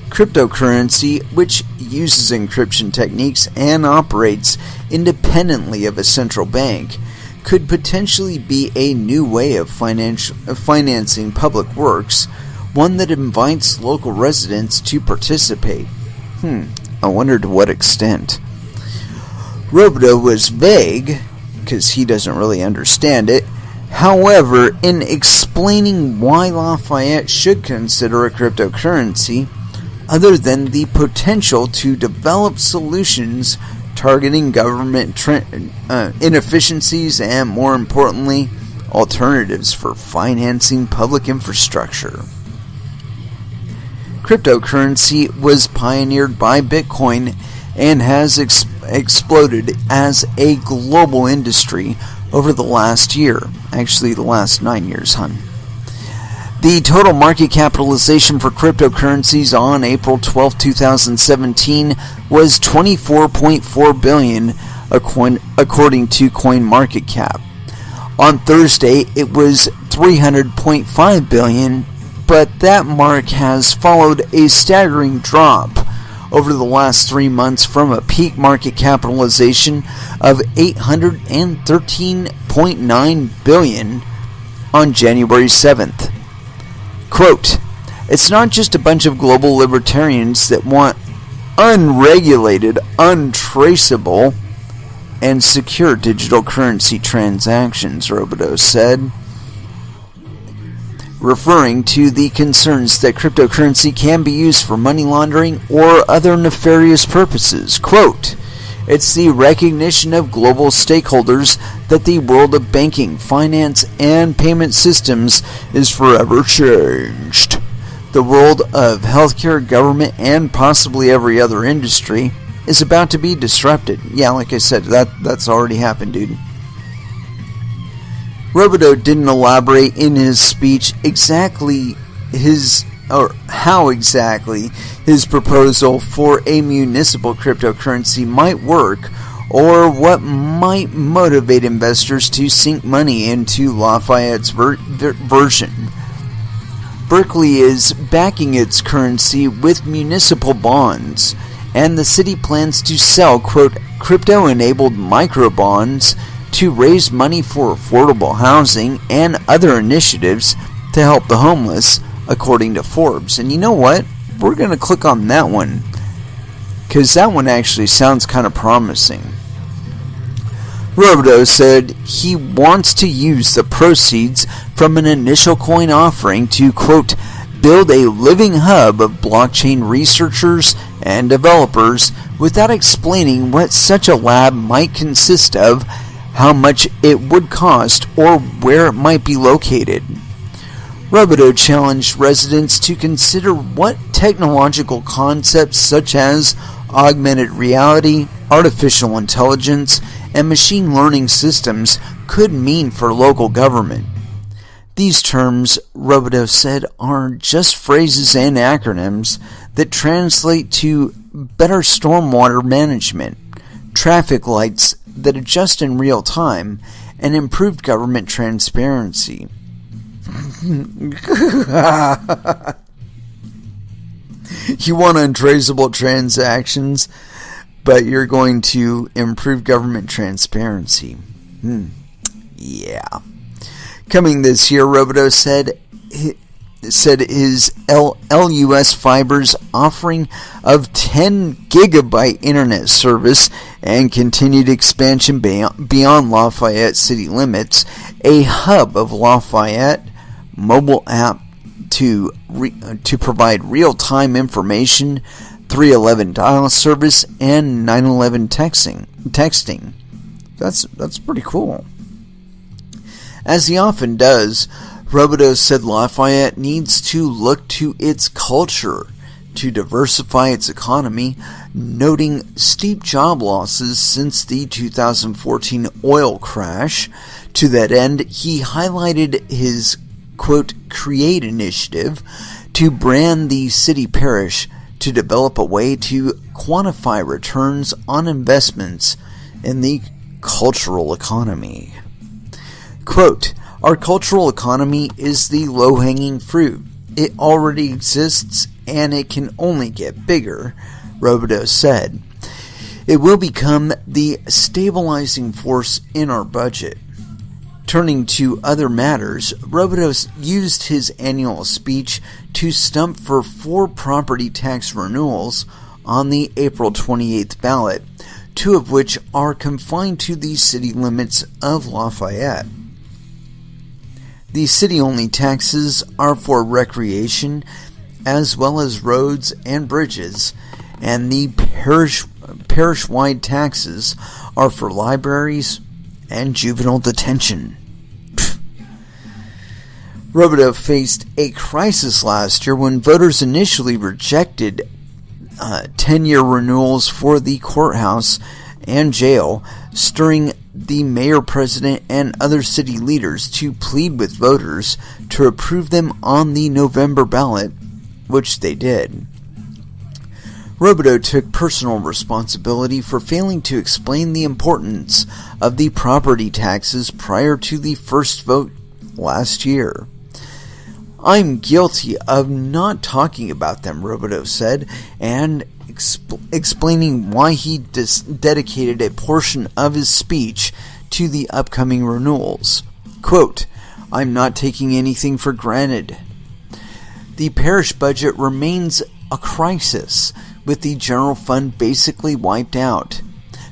[SPEAKER 1] Cryptocurrency, which uses encryption techniques and operates independently of a central bank, could potentially be a new way of financing public works, one that invites local residents to participate. I wonder to what extent. Robideau was vague because he doesn't really understand it. However, in explaining why Lafayette should consider a cryptocurrency, other than the potential to develop solutions targeting government inefficiencies and, more importantly, alternatives for financing public infrastructure. Cryptocurrency was pioneered by Bitcoin and has exploded as a global industry over the last year. Actually, the last 9 years, hon. The total market capitalization for cryptocurrencies on April 12, 2017 was $24.4 billion, according to CoinMarketCap. On Thursday, it was $300.5 billion, but that mark has followed a staggering drop over the last 3 months from a peak market capitalization of $813.9 billion on January 7th. Quote, "It's not just a bunch of global libertarians that want unregulated, untraceable, and secure digital currency transactions," Robodeau said, referring to the concerns that cryptocurrency can be used for money laundering or other nefarious purposes. Quote, "It's the recognition of global stakeholders that the world of banking, finance, and payment systems is forever changed. The world of healthcare, government, and possibly every other industry is about to be disrupted." Yeah, like I said, that's already happened, dude. Robodeau didn't elaborate in his speech how exactly his proposal for a municipal cryptocurrency might work, or what might motivate investors to sink money into Lafayette's version. Berkeley is backing its currency with municipal bonds, and the city plans to sell, quote, "crypto-enabled microbonds" to raise money for affordable housing and other initiatives to help the homeless, according to Forbes. And you know what? We're going to click on that one, because that one actually sounds kind of promising. Robodeau said he wants to use the proceeds from an initial coin offering to, quote, "build a living hub of blockchain researchers and developers," without explaining what such a lab might consist of, how much it would cost, or where it might be located. Robodeau challenged residents to consider what technological concepts such as augmented reality, artificial intelligence, and machine learning systems could mean for local government. These terms, Robodeau said, are just phrases and acronyms that translate to better stormwater management, traffic lights that adjust in real time, and improved government transparency. You want untraceable transactions, but you're going to improve government transparency. Yeah. Coming this year, Robodeau said his LUS Fiber's offering of 10 gigabyte internet service and continued expansion beyond Lafayette city limits, a hub of Lafayette mobile app to provide real-time information, 311 dial service, and 911 texting. That's pretty cool. As he often does, Robodeau said Lafayette needs to look to its culture to diversify its economy, noting steep job losses since the 2014 oil crash. To that end, he highlighted his, quote, "create initiative" to brand the city parish to develop a way to quantify returns on investments in the cultural economy. Quote, "Our cultural economy is the low-hanging fruit. It already exists, and it can only get bigger," Robodeau said. "It will become the stabilizing force in our budget." Turning to other matters, Robodeau used his annual speech to stump for 4 property tax renewals on the April 28th ballot, 2 of which are confined to the city limits of Lafayette. The city-only taxes are for recreation as well as roads and bridges, and the parish-wide taxes are for libraries and juvenile detention. Robideau faced a crisis last year when voters initially rejected 10-year renewals for the courthouse and jail, stirring the mayor, president, and other city leaders to plead with voters to approve them on the November ballot, which they did. Robideau took personal responsibility for failing to explain the importance of the property taxes prior to the first vote last year. "I'm guilty of not talking about them," Robideau said, and explaining why he dedicated a portion of his speech to the upcoming renewals. Quote, "I'm not taking anything for granted. The parish budget remains a crisis, with the general fund basically wiped out.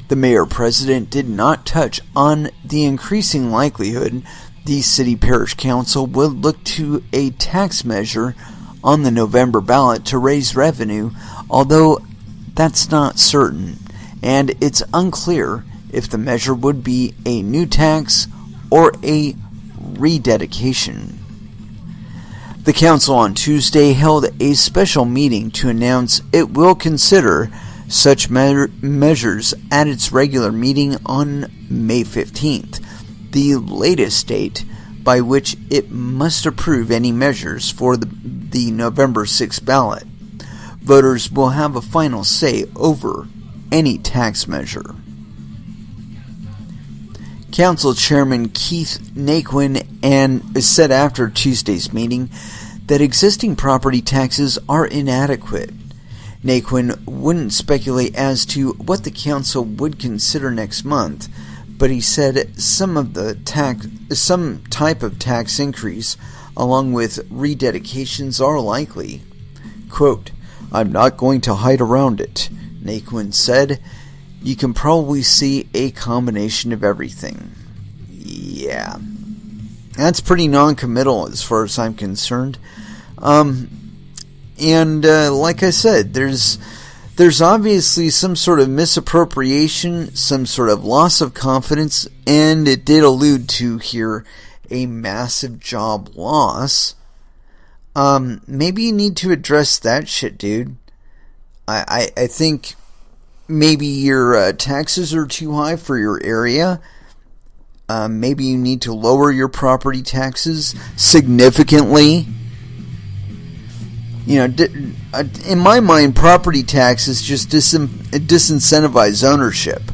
[SPEAKER 1] The mayor-president did not touch on the increasing likelihood the city parish council will look to a tax measure on the November ballot to raise revenue, although that's not certain, and it's unclear if the measure would be a new tax or a rededication." The council on Tuesday held a special meeting to announce it will consider such measures at its regular meeting on May 15th. The latest date by which it must approve any measures for the November 6th ballot. Voters will have a final say over any tax measure. Council Chairman Keith Naquin said after Tuesday's meeting that existing property taxes are inadequate. Naquin wouldn't speculate as to what the council would consider next month, but he said some type of tax increase along with rededications are likely. Quote, "I'm not going to hide around it," Naquin said. "You can probably see a combination of everything." Yeah. That's pretty non-committal as far as I'm concerned. Like I said, there's obviously some sort of misappropriation, some sort of loss of confidence, and it did allude to here a massive job loss. Maybe you need to address that shit, dude. I think maybe your taxes are too high for your area. Maybe you need to lower your property taxes significantly. You know, in my mind, property taxes just disincentivize ownership.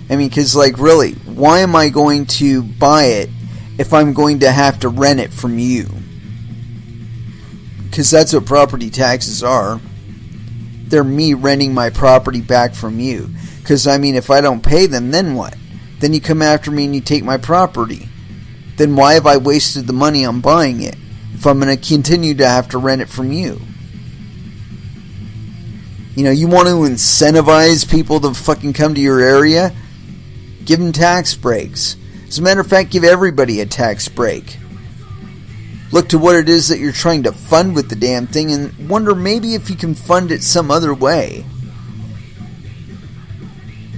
[SPEAKER 1] I mean, because, like, really, why am I going to buy it if I'm going to have to rent it from you? Because that's what property taxes are. They're me renting my property back from you. Because, I mean, if I don't pay them, then what? Then you come after me and you take my property. Then why have I wasted the money on buying it if I'm going to continue to have to rent it from you? You know, you want to incentivize people to fucking come to your area? Give them tax breaks. As a matter of fact, give everybody a tax break. Look to what it is that you're trying to fund with the damn thing and wonder maybe if you can fund it some other way.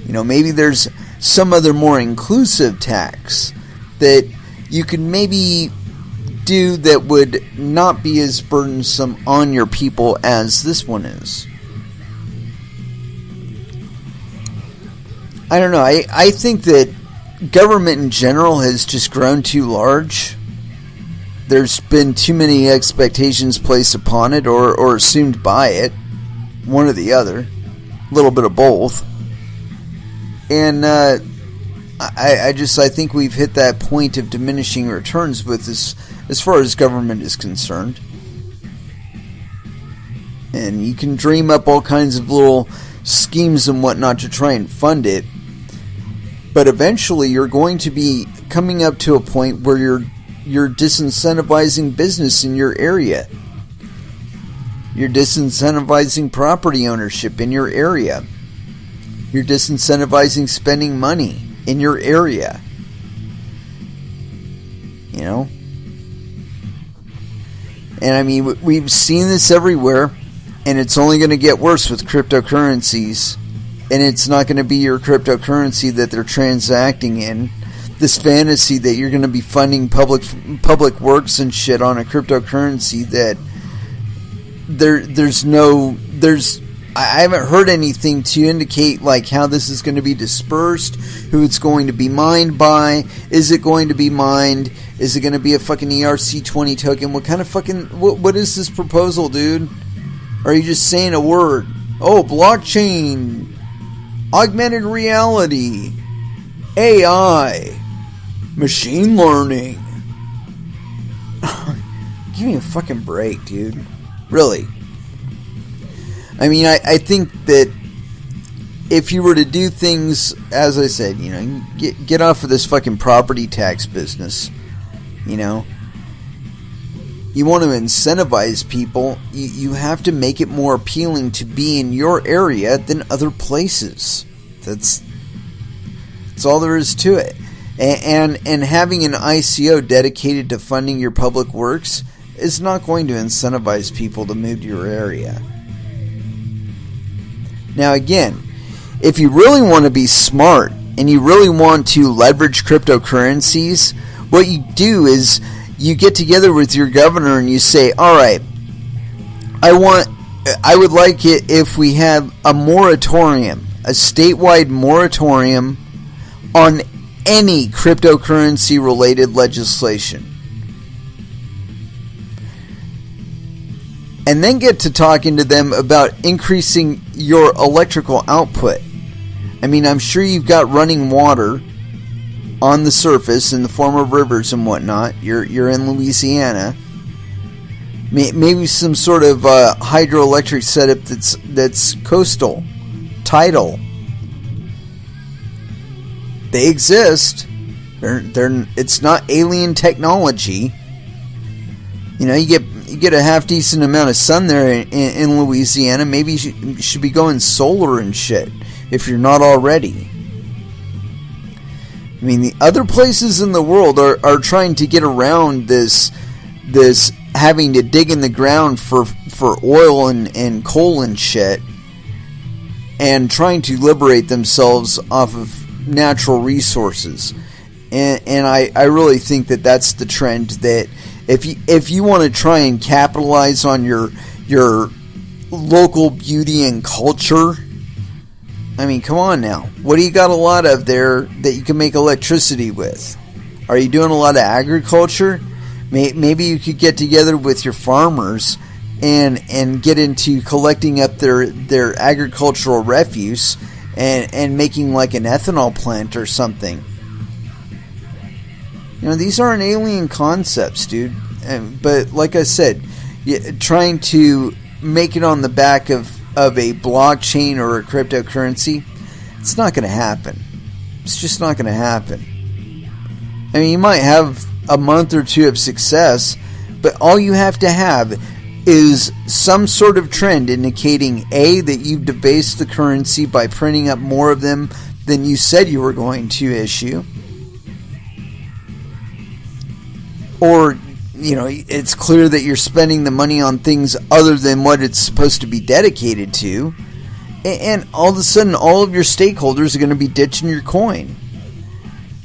[SPEAKER 1] You know, maybe there's some other more inclusive tax that you could maybe do that would not be as burdensome on your people as this one is. I don't know. I think that government in general has just grown too large. There's been too many expectations placed upon it or assumed by it. One or the other. A little bit of both. And I think we've hit that point of diminishing returns with this as far as government is concerned. And you can dream up all kinds of little schemes and whatnot to try and fund it. But eventually you're going to be coming up to a point where you're disincentivizing business in your area. You're disincentivizing property ownership in your area. You're disincentivizing spending money in your area. You know? And I mean, we've seen this everywhere, and it's only going to get worse with cryptocurrencies. And it's not going to be your cryptocurrency that they're transacting in. This fantasy that you're going to be funding public works and shit on a cryptocurrency that I haven't heard anything to indicate like how this is going to be dispersed, who it's going to be mined by, is it going to be mined, is it going to be a fucking ERC20 token, what kind of fucking, what is this proposal, dude? Are you just saying a word? Oh, blockchain, augmented reality, AI, machine learning. Give me a fucking break, dude. Really. I mean, I think that if you were to do things, as I said, you know, get off of this fucking property tax business, you know. You want to incentivize people, you have to make it more appealing to be in your area than other places. That's all there is to it. And having an ICO dedicated to funding your public works is not going to incentivize people to move to your area. Now again, if you really want to be smart and you really want to leverage cryptocurrencies, what you do is you get together with your governor and you say, all right, I would like it if we had a moratorium, a statewide moratorium on any cryptocurrency related legislation. And then get to talking to them about increasing your electrical output. I mean, I'm sure you've got running water on the surface in the form of rivers and whatnot. You're in Louisiana. Maybe some sort of hydroelectric setup that's coastal, tidal. They exist. It's not alien technology. You know, you get a half decent amount of sun there in Louisiana. Maybe you should be going solar and shit if you're not already. I mean, the other places in the world are trying to get around this having to dig in the ground for oil and coal and shit, and trying to liberate themselves off of natural resources. And I really think that that's the trend, that if you want to try and capitalize on your local beauty and culture, I mean, come on now. What do you got a lot of there that you can make electricity with? Are you doing a lot of agriculture? Maybe you could get together with your farmers and get into collecting up their agricultural refuse and making like an ethanol plant or something. You know, these aren't alien concepts, dude. But like I said, trying to make it on the back of a blockchain or a cryptocurrency, it's not going to happen. It's just not going to happen. I mean, you might have a month or two of success, but all you have to have is some sort of trend indicating A, that you've debased the currency by printing up more of them than you said you were going to issue, or, you know, it's clear that you're spending the money on things other than what it's supposed to be dedicated to, and all of a sudden all of your stakeholders are going to be ditching your coin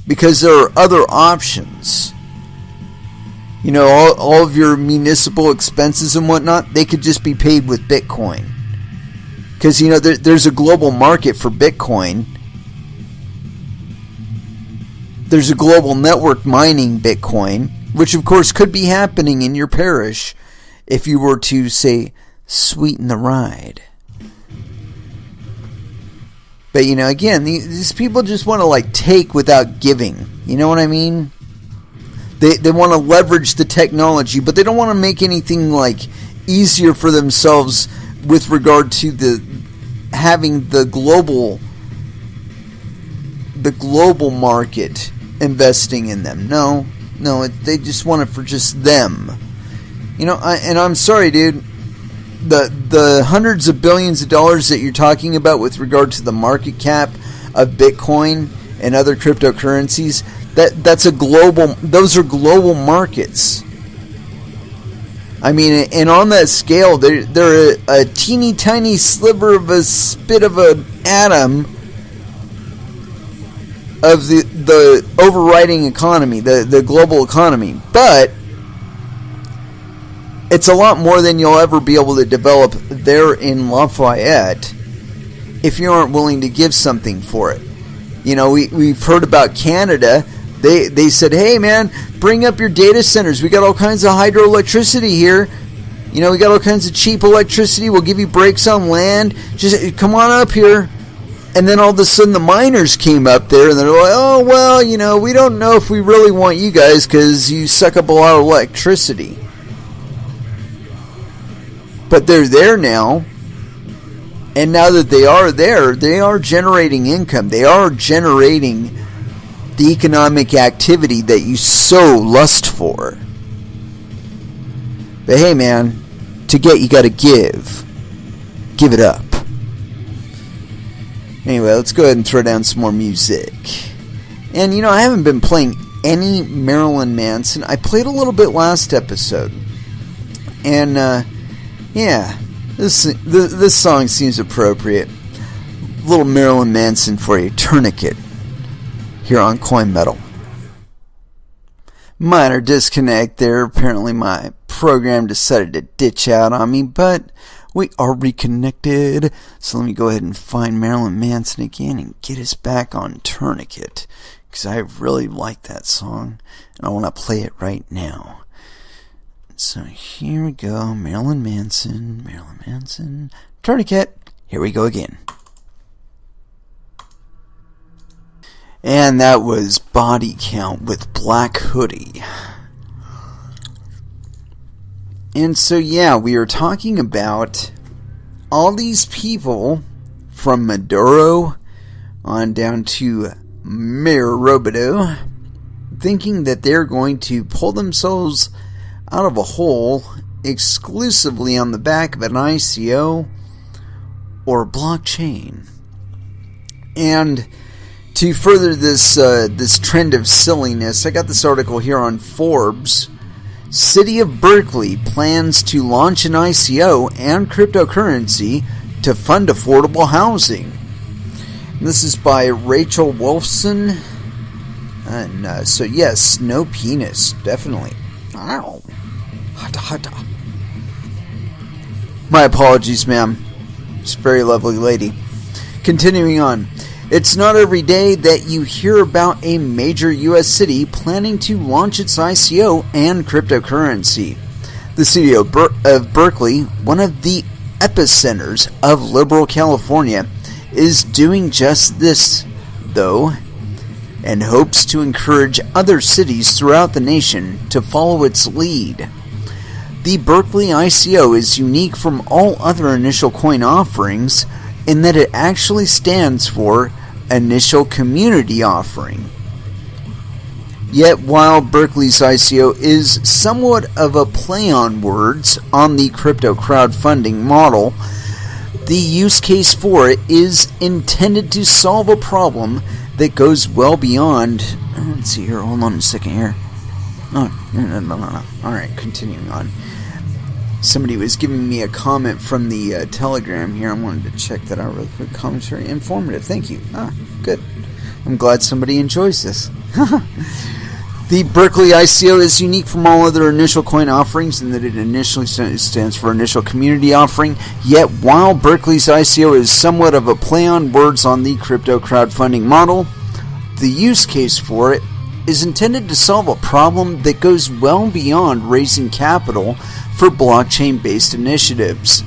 [SPEAKER 1] because there are other options. You know, all of your municipal expenses and whatnot, they could just be paid with Bitcoin. Because, you know, there's a global market for Bitcoin. There's a global network mining Bitcoin, which of course could be happening in your parish if you were to, say, sweeten the ride. But, you know, again, these people just want to, like, take without giving. You know what I mean? They want to leverage the technology, but they don't want to make anything like easier for themselves with regard to having the global market investing in them. No, they just want it for just them. You know, and I'm sorry, dude. the hundreds of billions of dollars that you're talking about with regard to the market cap of Bitcoin and other cryptocurrencies, those are global markets. I mean, and on that scale, they're a teeny tiny sliver of a spit of an atom of the overriding economy, the global economy. But it's a lot more than you'll ever be able to develop there in Lafayette if you aren't willing to give something for it. You know, we've heard about Canada. They said, hey man, bring up your data centers. We got all kinds of hydroelectricity here. You know, we got all kinds of cheap electricity. We'll give you breaks on land. Just come on up here. And then all of a sudden the miners came up there and they're like, oh, well, you know, we don't know if we really want you guys because you suck up a lot of electricity. But they're there now. And now that they are there, they are generating income. They are generating the economic activity that you so lust for. But hey man, to get you gotta give. Give it up. Anyway, let's go ahead and throw down some more music. And you know, I haven't been playing any Marilyn Manson. I played a little bit last episode. And yeah, this song seems appropriate. A little Marilyn Manson for you, Tourniquet, here on Coin Metal. Minor disconnect there. Apparently my program decided to ditch out on me, but we are reconnected. So let me go ahead and find Marilyn Manson again and get us back on Tourniquet, because I really like that song and I want to play it right now. So here we go. Marilyn Manson, Tourniquet. Here we go again. And that was Body Count with Black Hoodie. And so yeah, we are talking about all these people from Maduro on down to Mayor Roboto thinking that they're going to pull themselves out of a hole exclusively on the back of an ICO or a blockchain. And to further this trend of silliness, I got this article here on Forbes. City of Berkeley plans to launch an ICO and cryptocurrency to fund affordable housing. And this is by Rachel Wolfson. And so yes, no penis, definitely. Ow. My apologies, ma'am. She's a very lovely lady. Continuing on. It's not every day that you hear about a major U.S. city planning to launch its ICO and cryptocurrency. The city of Berkeley, one of the epicenters of liberal California, is doing just this, though, and hopes to encourage other cities throughout the nation to follow its lead. The Berkeley ICO is unique from all other initial coin offerings in that it actually stands for Initial Community Offering. Yet while Berkeley's ICO is somewhat of a play on words on the crypto crowdfunding model, the use case for it is intended to solve a problem that goes well beyond... Let's see here, hold on a second here. Oh, no. Alright, continuing on. Somebody was giving me a comment from the Telegram here. I wanted to check that out real quick. Comments very informative. Thank you. Good. I'm glad somebody enjoys this. The Berkeley ICO is unique from all other initial coin offerings in that it initially stands for Initial Community Offering. Yet, while Berkeley's ICO is somewhat of a play on words on the crypto crowdfunding model, the use case for it is intended to solve a problem that goes well beyond raising capital for blockchain-based initiatives.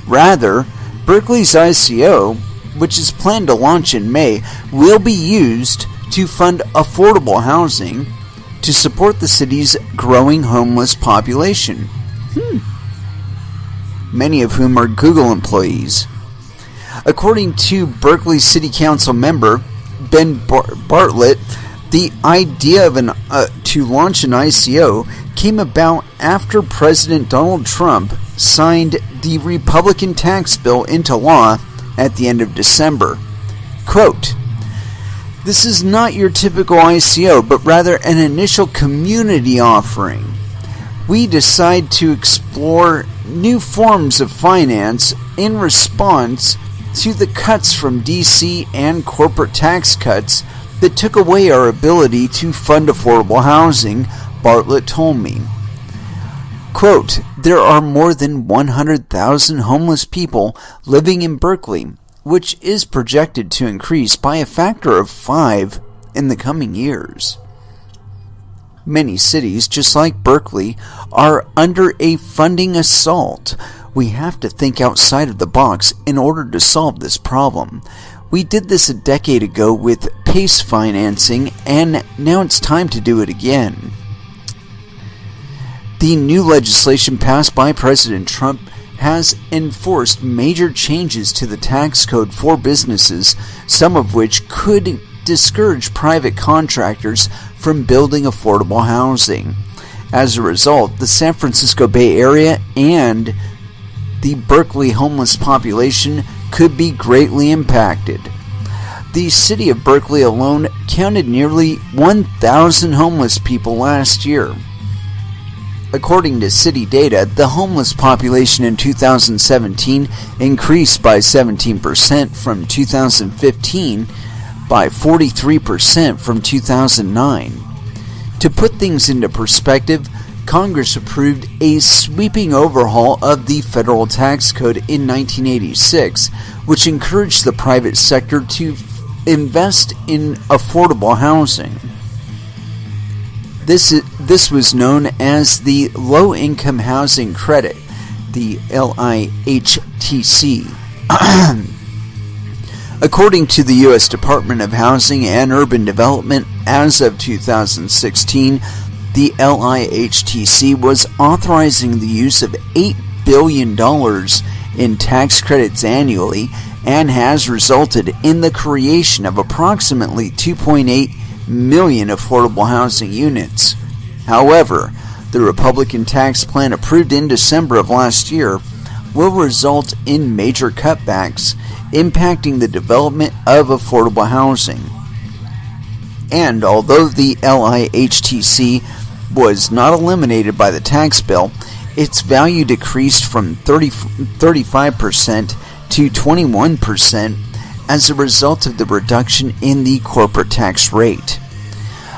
[SPEAKER 1] Rather, Berkeley's ICO, which is planned to launch in May, will be used to fund affordable housing to support the city's growing homeless population, many of whom are Google employees. According to Berkeley City Council member Ben Bartlett, the idea of to launch an ICO came about after President Donald Trump signed the Republican tax bill into law at the end of December. Quote, "This is not your typical ICO, but rather an initial community offering. We decide to explore new forms of finance in response to the cuts from DC and corporate tax cuts that took away our ability to fund affordable housing," Bartlett told me. Quote, "There are more than 100,000 homeless people living in Berkeley, which is projected to increase by a factor of 5 in the coming years. Many cities, just like Berkeley, are under a funding assault. We have to think outside of the box in order to solve this problem. We did this a decade ago with PACE financing, and now it's time to do it again." The new legislation passed by President Trump has enforced major changes to the tax code for businesses, some of which could discourage private contractors from building affordable housing. As a result, the San Francisco Bay Area and the Berkeley homeless population could be greatly impacted. The city of Berkeley alone counted nearly 1,000 homeless people last year. According to city data, the homeless population in 2017 increased by 17% from 2015, by 43% from 2009. To put things into perspective, Congress approved a sweeping overhaul of the federal tax code in 1986, which encouraged the private sector to invest in affordable housing. This was known as the Low Income Housing Credit, the LIHTC. According to the U.S. Department of Housing and Urban Development, as of 2016, the LIHTC was authorizing the use of $8 billion in tax credits annually and has resulted in the creation of approximately 2.8 million affordable housing units. However, the Republican tax plan approved in December of last year will result in major cutbacks impacting the development of affordable housing. And although the LIHTC was not eliminated by the tax bill, its value decreased from 35% to 21% as a result of the reduction in the corporate tax rate.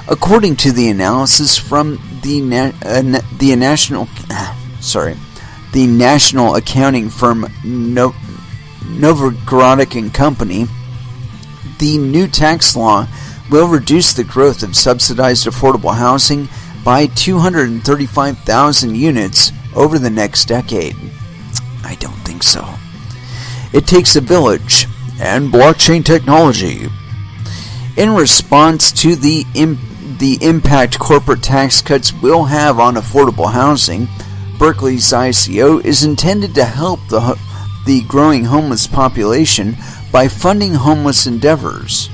[SPEAKER 1] According to the analysis from the national accounting firm Novogradac and Company, the new tax law will reduce the growth of subsidized affordable housing by 235,000 units over the next decade. I don't think so. It takes a village and blockchain technology. In response to the impact corporate tax cuts will have on affordable housing, Berkeley's ICO is intended to help the growing homeless population by funding homeless endeavors.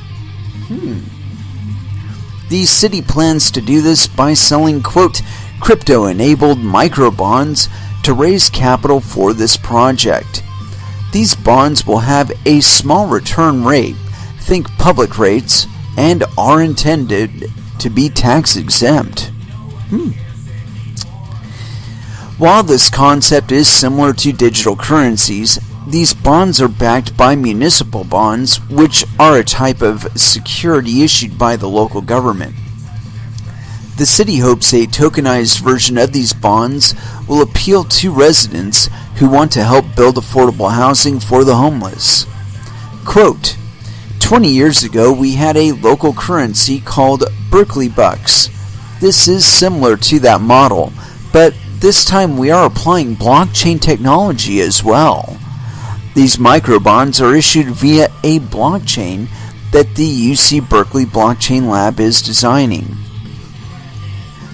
[SPEAKER 1] The city plans to do this by selling, quote, crypto-enabled microbonds to raise capital for this project. These bonds will have a small return rate, think public rates, and are intended to be tax exempt. While this concept is similar to digital currencies, these bonds are backed by municipal bonds, which are a type of security issued by the local government. The city hopes a tokenized version of these bonds will appeal to residents who want to help build affordable housing for the homeless. Quote, 20 years ago, we had a local currency called Berkeley Bucks. This is similar to that model, but this time we are applying blockchain technology as well. These microbonds are issued via a blockchain that the UC Berkeley Blockchain Lab is designing.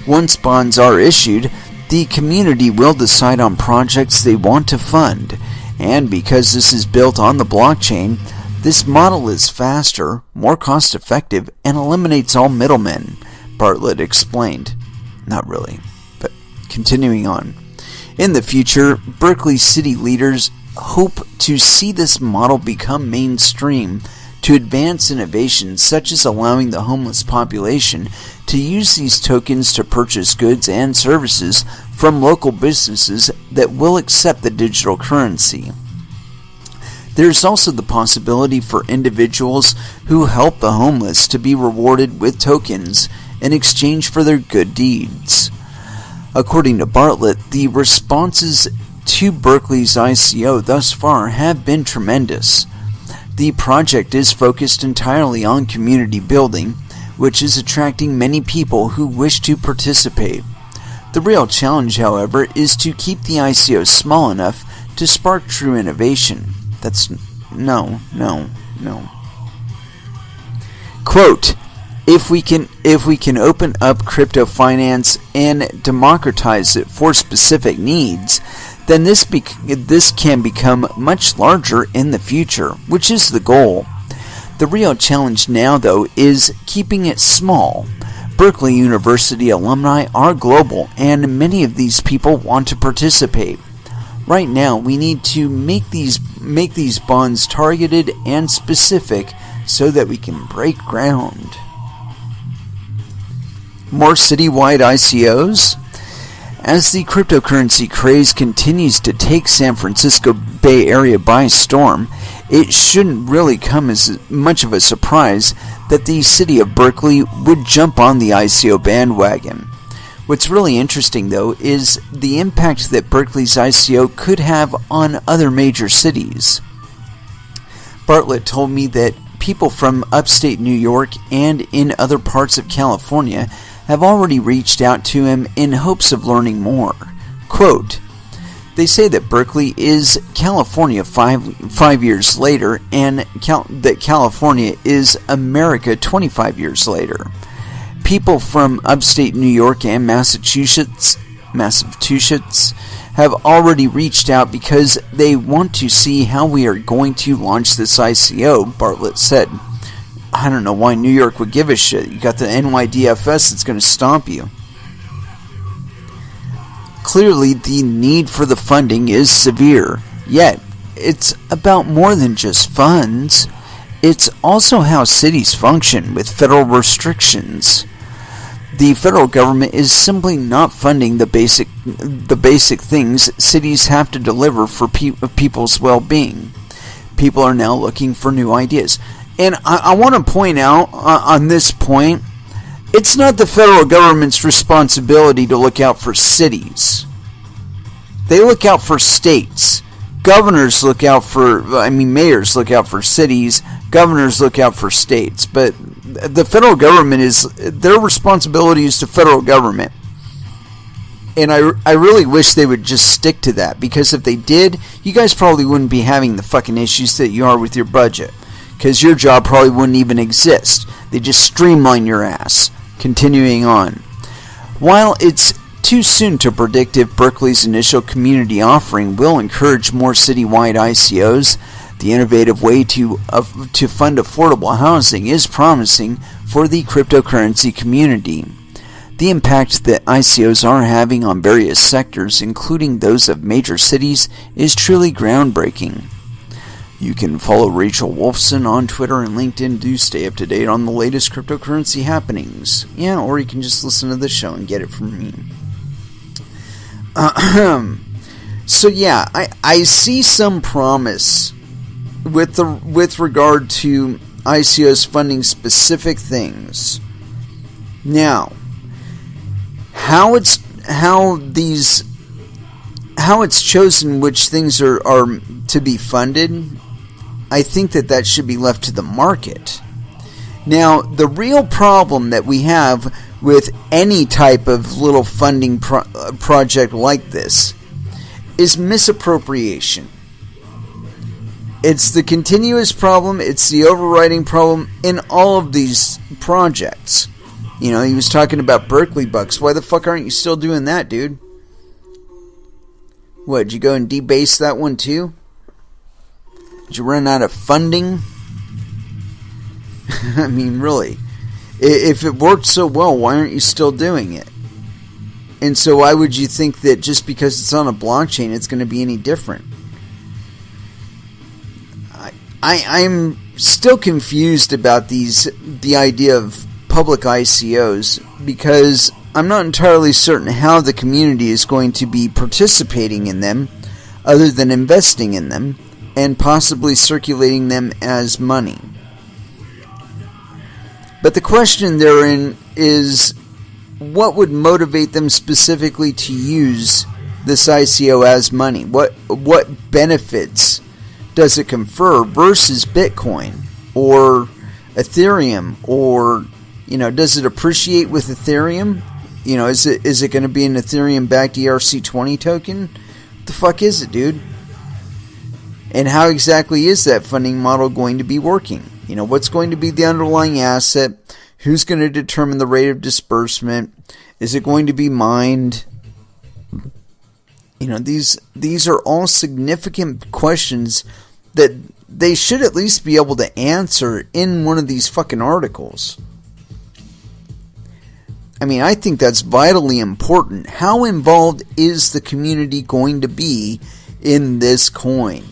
[SPEAKER 1] Once bonds are issued, the community will decide on projects they want to fund, and because this is built on the blockchain, this model is faster, more cost-effective, and eliminates all middlemen, Bartlett explained. Not really, but continuing on. In the future, Berkeley city leaders hope to see this model become mainstream to advance innovations such as allowing the homeless population to use these tokens to purchase goods and services from local businesses that will accept the digital currency. There is also the possibility for individuals who help the homeless to be rewarded with tokens in exchange for their good deeds. According to Bartlett, the responses to Berkeley's ICO thus far have been tremendous. The project is focused entirely on community building, which is attracting many people who wish to participate. The real challenge, however, is to keep the ICO small enough to spark true innovation. No. Quote, if we can open up crypto finance and democratize it for specific needs, then this can become much larger in the future, which is the goal. The real challenge now, though, is keeping it small. Berkeley University alumni are global, and many of these people want to participate. Right now, we need to make these bonds targeted and specific so that we can break ground. More citywide ICOs? As the cryptocurrency craze continues to take San Francisco Bay Area by storm, it shouldn't really come as much of a surprise that the city of Berkeley would jump on the ICO bandwagon. What's really interesting, though, is the impact that Berkeley's ICO could have on other major cities. Bartlett told me that people from upstate New York and in other parts of California have already reached out to him in hopes of learning more. Quote, they say that Berkeley is California five years later, and that California is America 25 years later. People from upstate New York and Massachusetts have already reached out because they want to see how we are going to launch this ICO, Bartlett said. I don't know why New York would give a shit. You got the NYDFS that's going to stomp you. Clearly, the need for the funding is severe, yet it's about more than just funds. It's also how cities function with federal restrictions. The federal government is simply not funding the basic things cities have to deliver for people's well-being. People are now looking for new ideas. And I want to point out on this point, it's not the federal government's responsibility to look out for cities. They look out for states. Mayors look out for cities. Governors look out for states. But the federal government their responsibility is to federal government. And I really wish they would just stick to that, because if they did, you guys probably wouldn't be having the fucking issues that you are with your budget. Because your job probably wouldn't even exist. They just streamline your ass. Continuing on. While it's too soon to predict if Berkeley's initial community offering will encourage more citywide ICOs, the innovative way to fund affordable housing is promising for the cryptocurrency community. The impact that ICOs are having on various sectors, including those of major cities, is truly groundbreaking. You can follow Rachel Wolfson on Twitter and LinkedIn to stay up to date on the latest cryptocurrency happenings. Yeah, or you can just listen to the show and get it from me. So yeah, I see some promise with regard to ICOs funding specific things. Now, how it's chosen which things are to be funded, I think that should be left to the market. Now, the real problem that we have with any type of little funding project like this is misappropriation. It's the continuous problem, it's the overriding problem in all of these projects. You know, he was talking about Berkeley bucks. Why the fuck aren't you still doing that, dude? What, did you go and debase that one too? Did you run out of funding? I mean, really. If it worked so well, why aren't you still doing it? And so why would you think that just because it's on a blockchain, it's going to be any different? I'm still confused about the idea of public ICOs, because I'm not entirely certain how the community is going to be participating in them other than investing in them and possibly circulating them as money. But the question therein is, what would motivate them specifically to use this ICO as money? What benefits does it confer versus Bitcoin or Ethereum? Or, does it appreciate with Ethereum? Is it going to be an Ethereum-backed ERC20 token? What the fuck is it, dude? And how exactly is that funding model going to be working? What's going to be the underlying asset? Who's going to determine the rate of disbursement? Is it going to be mined? These are all significant questions that they should at least be able to answer in one of these fucking articles. I think that's vitally important. How involved is the community going to be in this coin?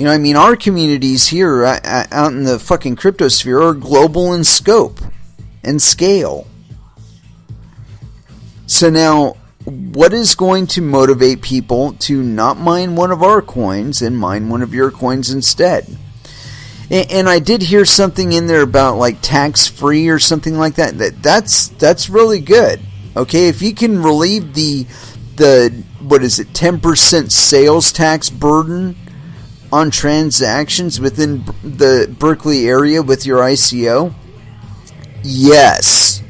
[SPEAKER 1] Our communities here out in the fucking cryptosphere are global in scope and scale. So now, what is going to motivate people to not mine one of our coins and mine one of your coins instead? And I did hear something in there about like tax-free or something like that. That's really good. Okay, if you can relieve the 10% sales tax burden on transactions within the Berkeley area with your ICO, yes,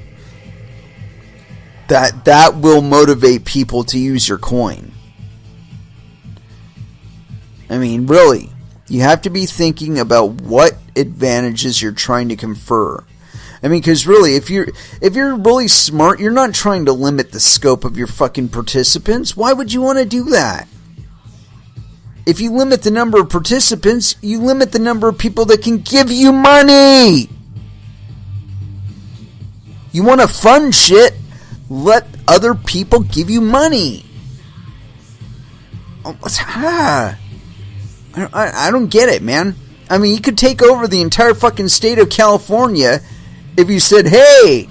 [SPEAKER 1] that will motivate people to use your coin. Really, you have to be thinking about what advantages you're trying to confer. Because really, if you're really smart, you're not trying to limit the scope of your fucking participants. Why would you want to do that? If you limit the number of participants, you limit the number of people that can give you money. You want to fund shit? Let other people give you money. I don't get it, man. You could take over the entire fucking state of California if you said, hey,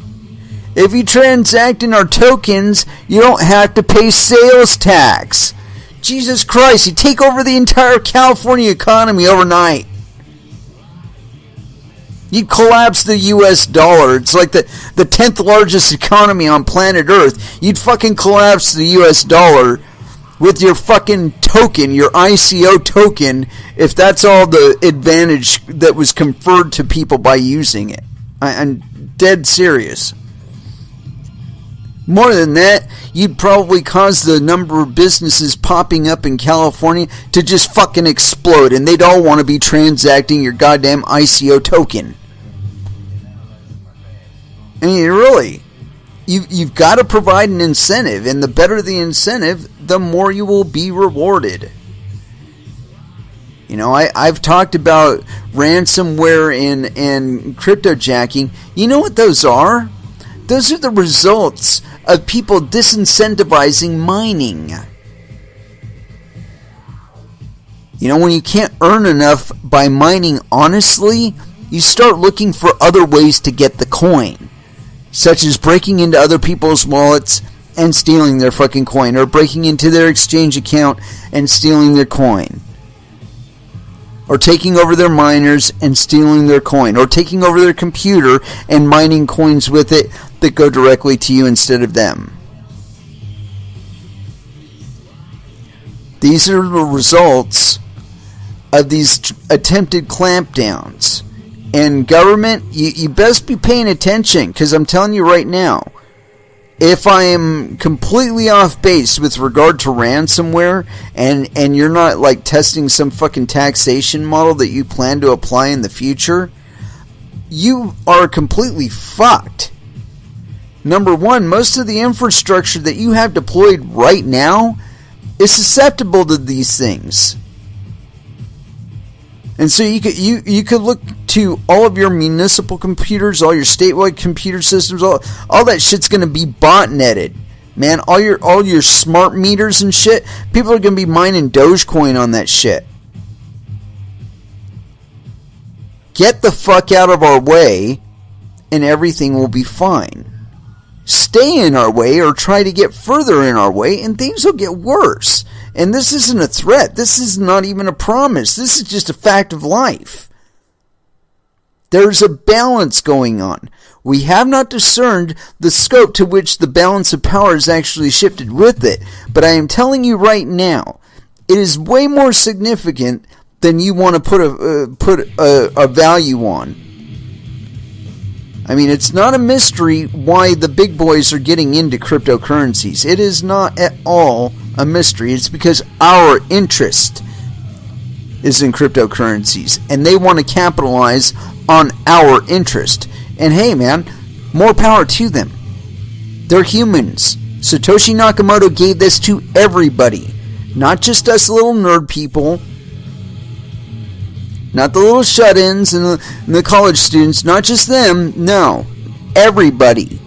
[SPEAKER 1] if you transact in our tokens, you don't have to pay sales tax. Jesus Christ, you take over the entire California economy overnight. You'd collapse the US dollar. It's like the 10th largest economy on planet Earth. You'd fucking collapse the US dollar with your fucking token, your ICO token, if that's all the advantage that was conferred to people by using it. I'm dead serious. More than that, you'd probably cause the number of businesses popping up in California to just fucking explode, and they'd all want to be transacting your goddamn ICO token. Really, you've got to provide an incentive, and the better the incentive, the more you will be rewarded. I've talked about ransomware and cryptojacking. You know what those are? Those are the results of people disincentivizing mining. When you can't earn enough by mining honestly, you start looking for other ways to get the coin, such as breaking into other people's wallets and stealing their fucking coin, or breaking into their exchange account and stealing their coin, or taking over their miners and stealing their coin, or taking over their computer and mining coins with it that go directly to you instead of them. These are the results of these attempted clampdowns. And government, you best be paying attention, because I'm telling you right now, if I am completely off base with regard to ransomware, and you're not like testing some fucking taxation model that you plan to apply in the future, you are completely fucked. Number one, most of the infrastructure that you have deployed right now is susceptible to these things. And so you could look to all of your municipal computers, all your statewide computer systems, all that shit's going to be botnetted. Man, all your smart meters and shit, people are going to be mining Dogecoin on that shit. Get the fuck out of our way, and everything will be fine. Stay in our way or try to get further in our way, and things will get worse. And this isn't a threat. This is not even a promise. This is just a fact of life. There's a balance going on. We have not discerned the scope to which the balance of power is actually shifted with it. But I am telling you right now, it is way more significant than you want to put a value on. I mean, it's not a mystery why the big boys are getting into cryptocurrencies. It is not at all a mystery. It's because our interest is in cryptocurrencies, and they want to capitalize on our interest. And hey, man, more power to them. They're humans. Satoshi Nakamoto gave this to everybody, not just us little nerd people, not the little shut-ins and the college students, not just them. No, everybody,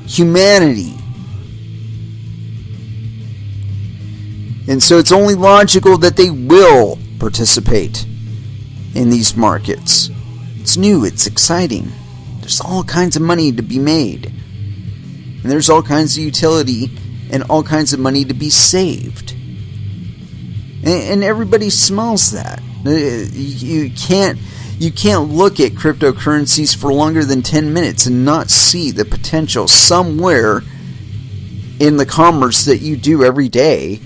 [SPEAKER 1] humanity. And so it's only logical that they will participate in these markets. It's new, it's exciting. There's all kinds of money to be made. And there's all kinds of utility and all kinds of money to be saved. And everybody smells that. You can't look at cryptocurrencies for longer than 10 minutes and not see the potential somewhere in the commerce that you do every day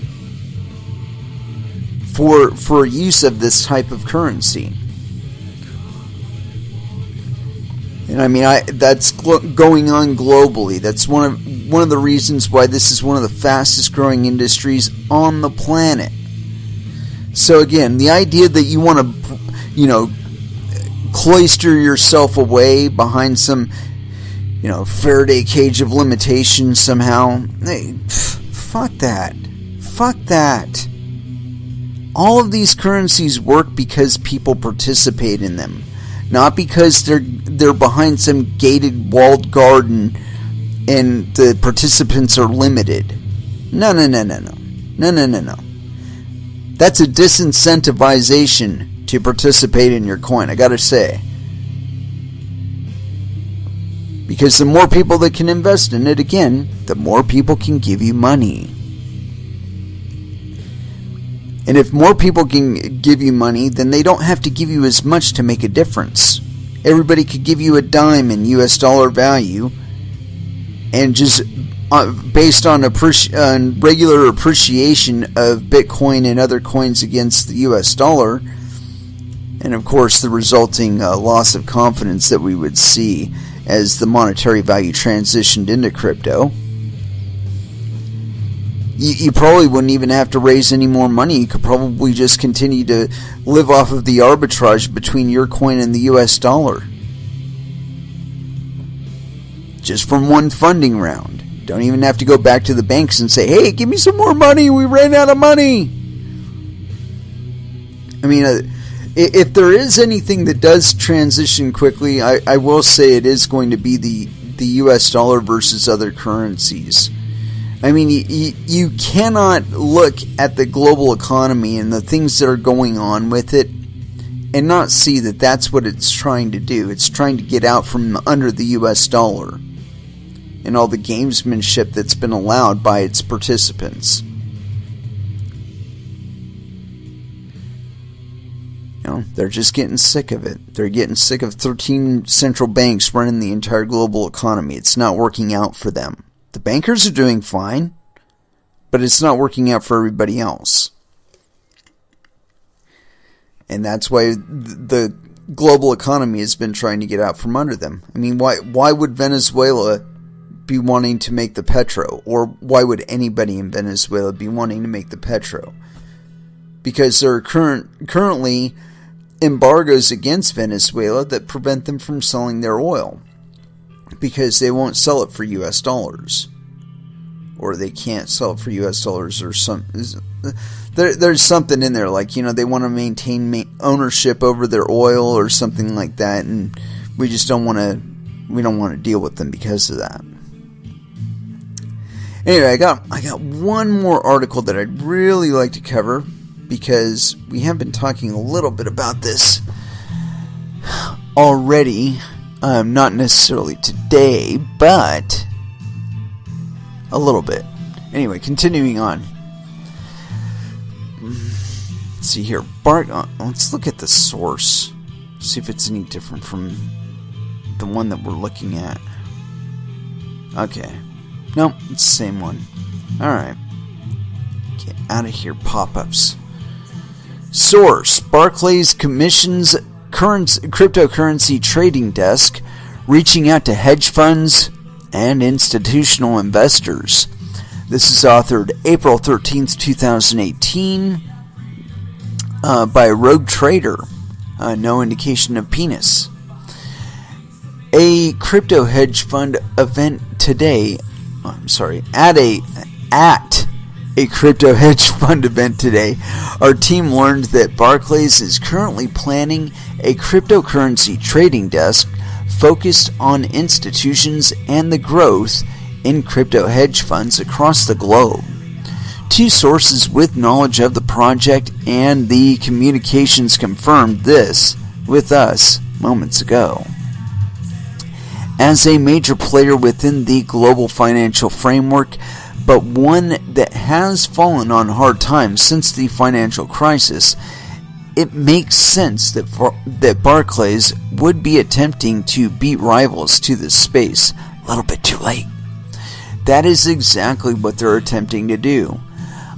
[SPEAKER 1] for use of this type of currency. And I mean, that's going on globally. That's one of the reasons why this is one of the fastest growing industries on the planet. So again, the idea that you want to, cloister yourself away behind some, Faraday cage of limitations somehow, hey, fuck that. Fuck that. All of these currencies work because people participate in them. Not because they're behind some gated walled garden and the participants are limited. No. That's a disincentivization to participate in your coin, I gotta say. Because the more people that can invest in it, again, the more people can give you money. And if more people can give you money, then they don't have to give you as much to make a difference. Everybody could give you a dime in US dollar value, and just based on regular appreciation of Bitcoin and other coins against the US dollar, and of course the resulting loss of confidence that we would see as the monetary value transitioned into crypto, you probably wouldn't even have to raise any more money. You could probably just continue to live off of the arbitrage between your coin and the US dollar. Just from one funding round. Don't even have to go back to the banks and say, hey, give me some more money, we ran out of money. I mean, if there is anything that does transition quickly, I will say it is going to be the US dollar versus other currencies. I mean, you cannot look at the global economy and the things that are going on with it and not see that that's what it's trying to do. It's trying to get out from under the US dollar and all the gamesmanship that's been allowed by its participants. They're just getting sick of it. They're getting sick of 13 central banks running the entire global economy. It's not working out for them. The bankers are doing fine, but it's not working out for everybody else. And that's why the global economy has been trying to get out from under them. I mean, why would Venezuela be wanting to make the petro? Or why would anybody in Venezuela be wanting to make the petro? Because there are currently embargoes against Venezuela that prevent them from selling their oil. Because they won't sell it for US dollars. Or they can't sell it for US dollars or some... there's something in there, like, they want to maintain ownership over their oil or something like that, and we just don't want to deal with them because of that. Anyway, I got one more article that I'd really like to cover, because we have been talking a little bit about this already, not necessarily today, but a little bit. Anyway, continuing on. Let's see here. Let's look at the source. See if it's any different from the one that we're looking at. Okay. No, it's the same one. Alright. Get out of here, pop-ups. Source: Barclays commissions cryptocurrency trading desk, reaching out to hedge funds and institutional investors. This is authored April 13th, 2018 by Rogue Trader. No indication of penis. A crypto hedge fund event today. At a crypto hedge fund event today, our team learned that Barclays is currently planning a cryptocurrency trading desk focused on institutions and the growth in crypto hedge funds across the globe. Two sources with knowledge of the project and the communications confirmed this with us moments ago. As a major player within the global financial framework, but one that has fallen on hard times since the financial crisis, it makes sense that Barclays would be attempting to beat rivals to this space a little bit too late. That is exactly what they're attempting to do.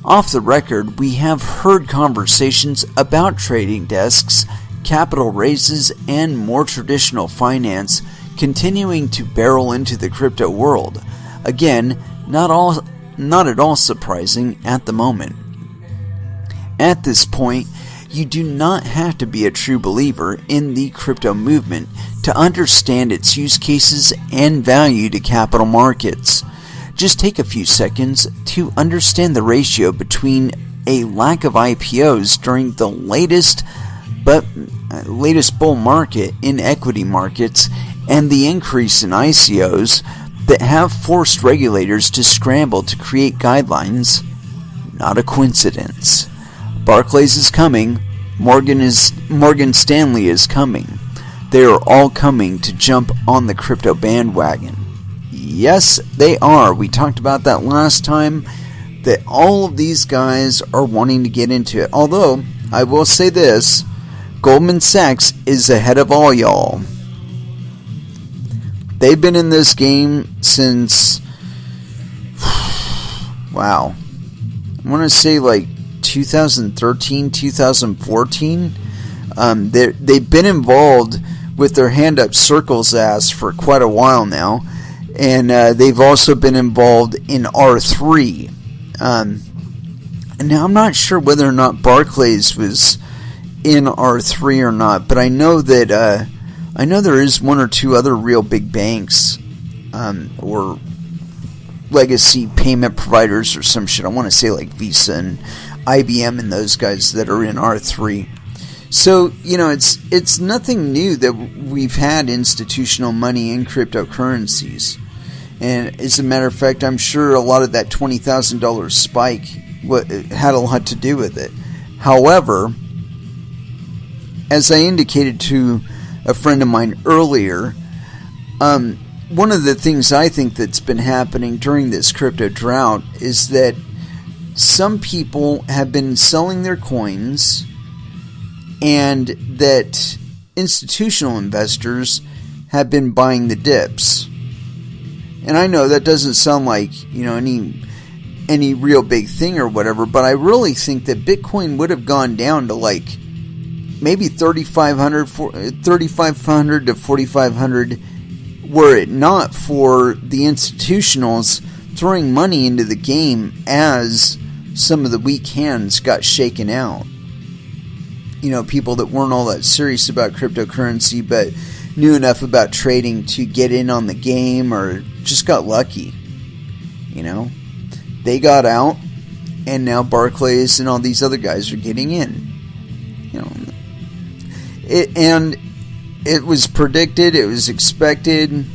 [SPEAKER 1] Off the record, we have heard conversations about trading desks, capital raises, and more traditional finance continuing to barrel into the crypto world. Again, not at all surprising at the moment. At this point, you do not have to be a true believer in the crypto movement to understand its use cases and value to capital markets. Just take a few seconds to understand the ratio between a lack of IPOs during the latest bull market in equity markets and the increase in ICOs that have forced regulators to scramble to create guidelines. Not a coincidence. Barclays is coming. Morgan Stanley is coming. They are all coming to jump on the crypto bandwagon. Yes, they are. We talked about that last time, that all of these guys are wanting to get into it. Although, I will say this, Goldman Sachs is ahead of all y'all. They've been in this game since, wow, I want to say like 2013, 2014. They've been involved with their hand up Circle's ass for quite a while now. And they've also been involved in R3. And now I'm not sure whether or not Barclays was in R3 or not, but I know that I know there is one or two other real big banks or legacy payment providers or some shit. I want to say like Visa and IBM and those guys that are in R3. So, it's nothing new that we've had institutional money in cryptocurrencies. And as a matter of fact, I'm sure a lot of that $20,000 spike had a lot to do with it. However, as I indicated to a friend of mine earlier, one of the things I think that's been happening during this crypto drought is that some people have been selling their coins, and that institutional investors have been buying the dips. And I know that doesn't sound like, any real big thing or whatever, but I really think that Bitcoin would have gone down to like maybe 3,500 to 4,500 were it not for the institutionals throwing money into the game as some of the weak hands got shaken out. People that weren't all that serious about cryptocurrency but knew enough about trading to get in on the game or just got lucky. They got out And now Barclays and all these other guys are getting in. It was predicted, it was expected,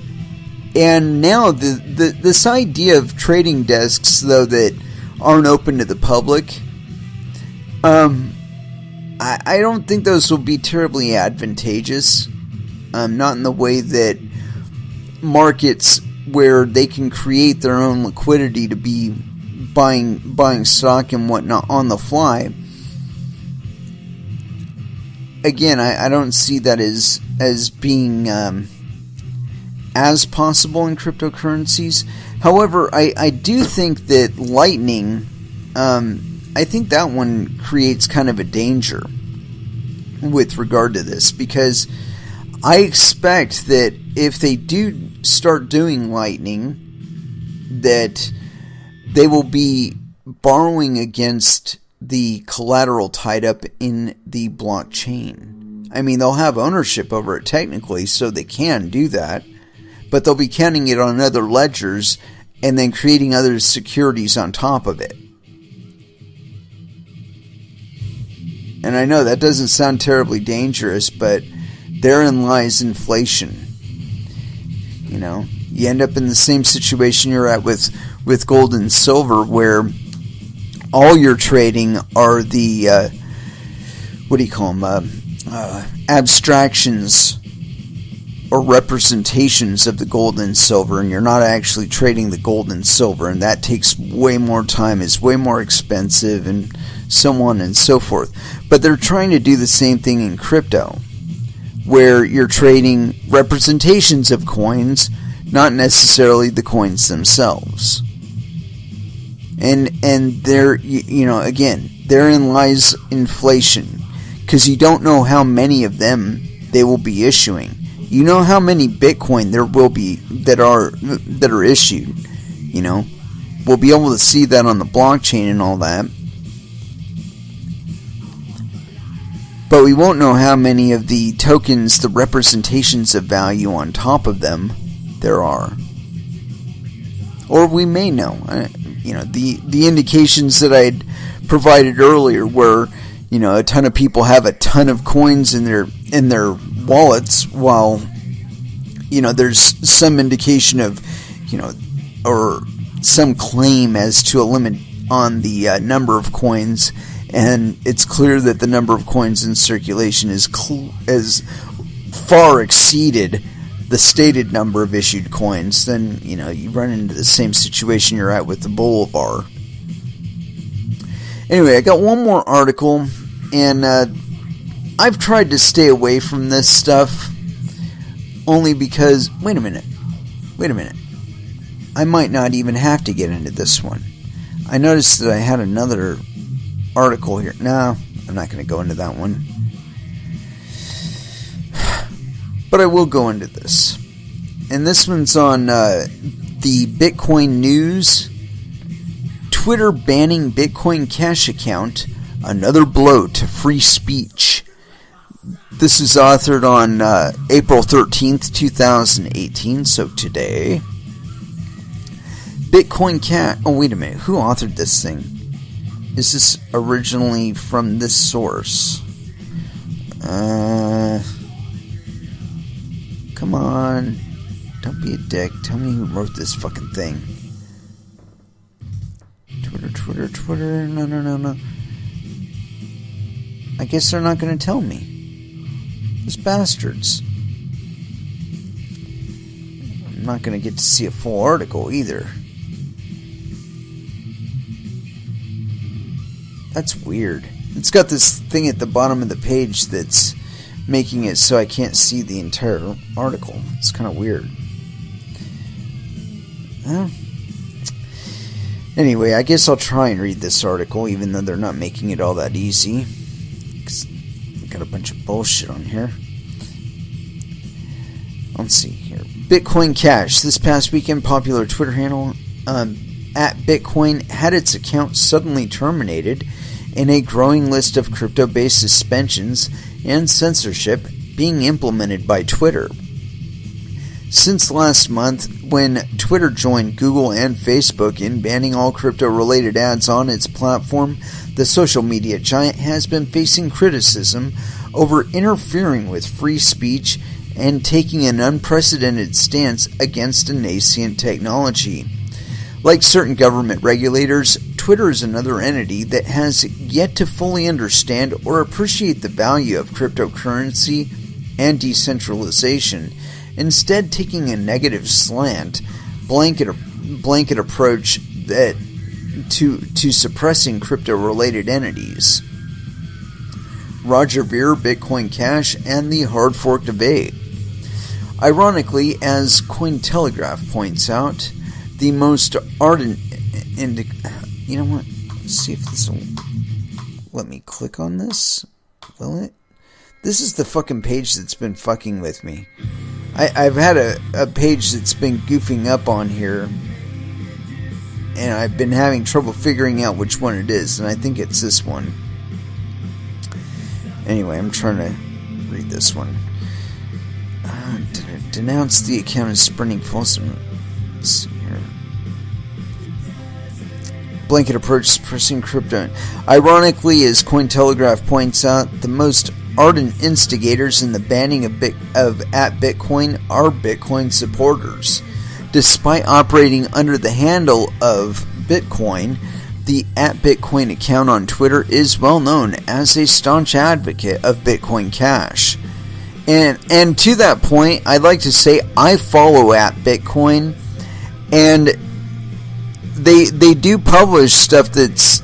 [SPEAKER 1] and now this idea of trading desks, though, that aren't open to the public, I don't think those will be terribly advantageous. Not in the way that markets where they can create their own liquidity to be buying stock and whatnot on the fly. Again, I don't see that as being as possible in cryptocurrencies. However, I do think that Lightning, I think that one creates kind of a danger with regard to this, because I expect that if they do start doing Lightning, that they will be borrowing against the collateral tied up in the blockchain. I mean, they'll have ownership over it technically, so they can do that, but they'll be counting it on other ledgers and then creating other securities on top of it. And I know that doesn't sound terribly dangerous, but therein lies inflation. You end up in the same situation you're at with gold and silver, where all you're trading are the abstractions or representations of the gold and silver, and you're not actually trading the gold and silver, and that takes way more time, is way more expensive, and so on and so forth. But they're trying to do the same thing in crypto, where you're trading representations of coins, not necessarily the coins themselves. And there, again, therein lies inflation, because you don't know how many of them they will be issuing. You know how many Bitcoin there will be that are issued. We'll be able to see that on the blockchain and all that. But we won't know how many of the tokens, the representations of value on top of them, there are. Or we may know. The indications that I had provided earlier, where a ton of people have a ton of coins in their wallets, while there's some indication of or some claim as to a limit on the number of coins, and it's clear that the number of coins in circulation is far exceeded the stated number of issued coins, then you run into the same situation you're at with the Bolivar. Anyway, I got one more article, and I've tried to stay away from this stuff only because, wait a minute, I might not even have to get into this one. I noticed that I had another article here. No, I'm not going to go into that one. But I will go into this. And this one's on the Bitcoin News. Twitter banning Bitcoin Cash account. Another blow to free speech. This is authored on April 13th, 2018, so today. Bitcoin Cash... Oh, wait a minute. Who authored this thing? Is this originally from this source? Come on. Don't be a dick. Tell me who wrote this fucking thing. Twitter. No. I guess they're not going to tell me. Those bastards. I'm not going to get to see a full article either. That's weird. It's got this thing at the bottom of the page that's making it so I can't see the entire article. It's kind of weird. Well, anyway, I guess I'll try and read this article, even though they're not making it all that easy. 'Cause I got a bunch of bullshit on here. Let's see here. Bitcoin Cash. This past weekend, popular Twitter handle at Bitcoin had its account suddenly terminated in a growing list of crypto-based suspensions and censorship being implemented by Twitter. Since last month, when Twitter joined Google and Facebook in banning all crypto-related ads on its platform, the social media giant has been facing criticism over interfering with free speech and taking an unprecedented stance against a nascent technology. Like certain government regulators, Twitter is another entity that has yet to fully understand or appreciate the value of cryptocurrency and decentralization, instead taking a negative slant, blanket approach that to suppressing crypto-related entities. Roger Ver, Bitcoin Cash, and the hard fork debate. Ironically, as Cointelegraph points out, the most ardent you know what? Let's see if this will let me click on this. Will it? This is the fucking page that's been fucking with me. I've had a page that's been goofing up on here, and I've been having trouble figuring out which one it is, and I think it's this one. Anyway, I'm trying to read this one. Denounce the account as spreading false. Let's see here. Blanket approach suppressing crypto. Ironically, as Cointelegraph points out, the most ardent instigators in the banning of @Bitcoin are Bitcoin supporters. Despite operating under the handle of Bitcoin, the @Bitcoin account on Twitter is well known as a staunch advocate of Bitcoin Cash. And to that point, I'd like to say I follow @Bitcoin, and they do publish stuff that's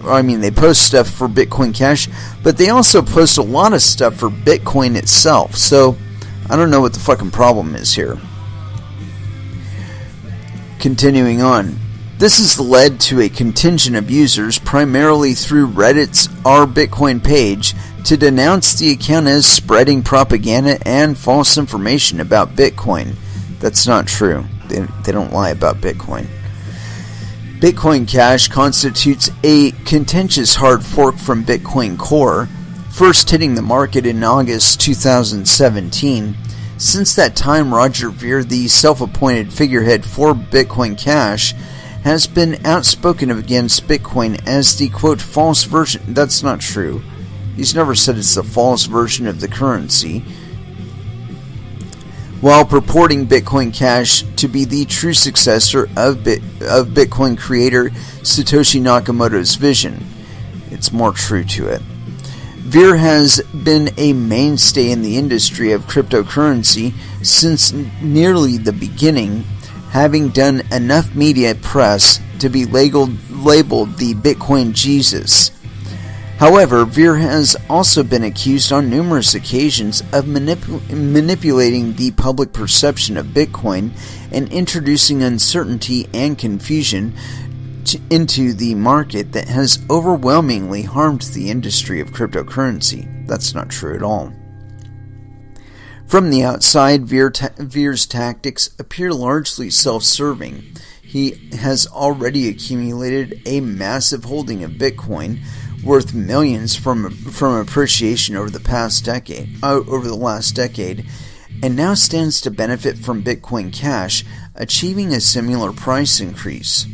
[SPEAKER 1] I mean, they post stuff for Bitcoin Cash, but they also post a lot of stuff for Bitcoin itself. So I don't know what the fucking problem is here. Continuing on. This has led to a contingent of users, primarily through Reddit's Our Bitcoin page, to denounce the account as spreading propaganda and false information about Bitcoin. That's not true. They don't lie about Bitcoin. Bitcoin Cash constitutes a contentious hard fork from Bitcoin Core, first hitting the market in August 2017. Since that time, Roger Ver, the self-appointed figurehead for Bitcoin Cash, has been outspoken against Bitcoin as the, quote, false version. That's not true. He's never said it's the false version of the currency, while purporting Bitcoin Cash to be the true successor of Bitcoin creator Satoshi Nakamoto's vision. It's more true to it. Ver has been a mainstay in the industry of cryptocurrency since nearly the beginning, having done enough media press to be labeled the Bitcoin Jesus. However, Ver has also been accused on numerous occasions of manipulating the public perception of Bitcoin and introducing uncertainty and confusion into the market that has overwhelmingly harmed the industry of cryptocurrency. That's not true at all. From the outside, Ver's tactics appear largely self-serving. He has already accumulated a massive holding of Bitcoin, worth millions from appreciation over the last decade, and now stands to benefit from Bitcoin Cash achieving a similar price increase.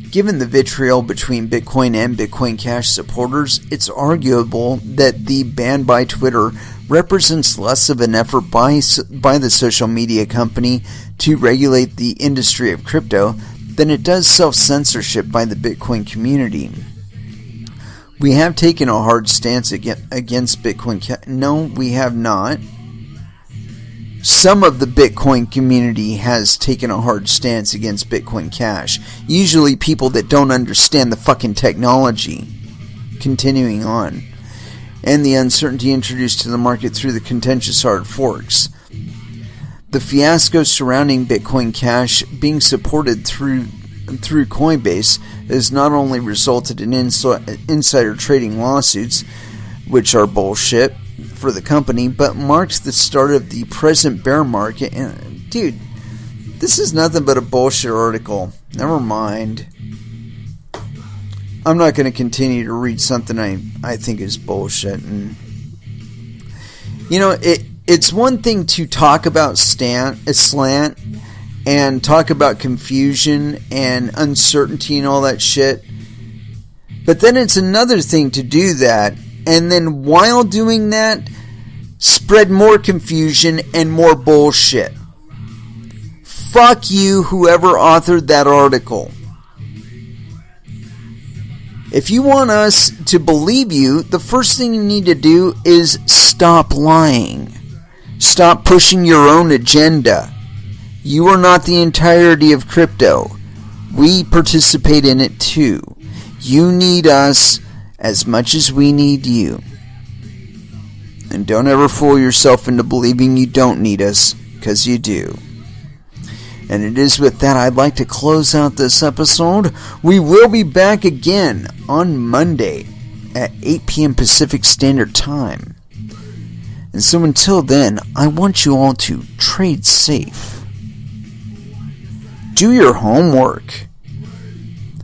[SPEAKER 1] Given the vitriol between Bitcoin and Bitcoin Cash supporters, it's arguable that the ban by Twitter represents less of an effort by the social media company to regulate the industry of crypto than it does self-censorship by the Bitcoin community. We have taken a hard stance against Bitcoin Cash. No, we have not. Some of the Bitcoin community has taken a hard stance against Bitcoin Cash. Usually people that don't understand the fucking technology. Continuing on. And the uncertainty introduced to the market through the contentious hard forks. The fiasco surrounding Bitcoin Cash being supported through Coinbase has not only resulted in insider trading lawsuits, which are bullshit for the company, but marked the start of the present bear market. And dude, this is nothing but a bullshit article. Never mind. I'm not going to continue to read something I think is bullshit. And you know, it's one thing to talk about slant and talk about confusion and uncertainty and all that shit. But then it's another thing to do that, and then while doing that, spread more confusion and more bullshit. Fuck you, whoever authored that article. If you want us to believe you, the first thing you need to do is stop lying. Stop pushing your own agenda. You are not the entirety of crypto. We participate in it too. You need us as much as we need you. And don't ever fool yourself into believing you don't need us, because you do. And it is with that I'd like to close out this episode. We will be back again on Monday at 8 p.m. Pacific Standard Time. And so until then, I want you all to trade safe. Do your homework.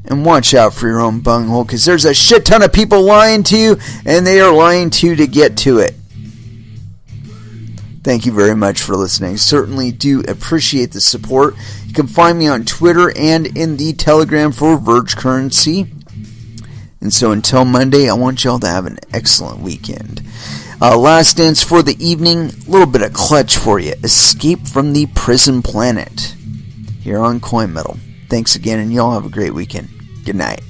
[SPEAKER 1] And watch out for your own bunghole, because there's a shit ton of people lying to you, and they are lying to you to get to it. Thank you very much for listening. Certainly do appreciate the support. You can find me on Twitter and in the Telegram for Verge Currency. And so until Monday, I want y'all to have an excellent weekend. Last dance for the evening, a little bit of clutch for you. Escape from the Prison Planet here on Coin Metal. Thanks again, and y'all have a great weekend. Good night.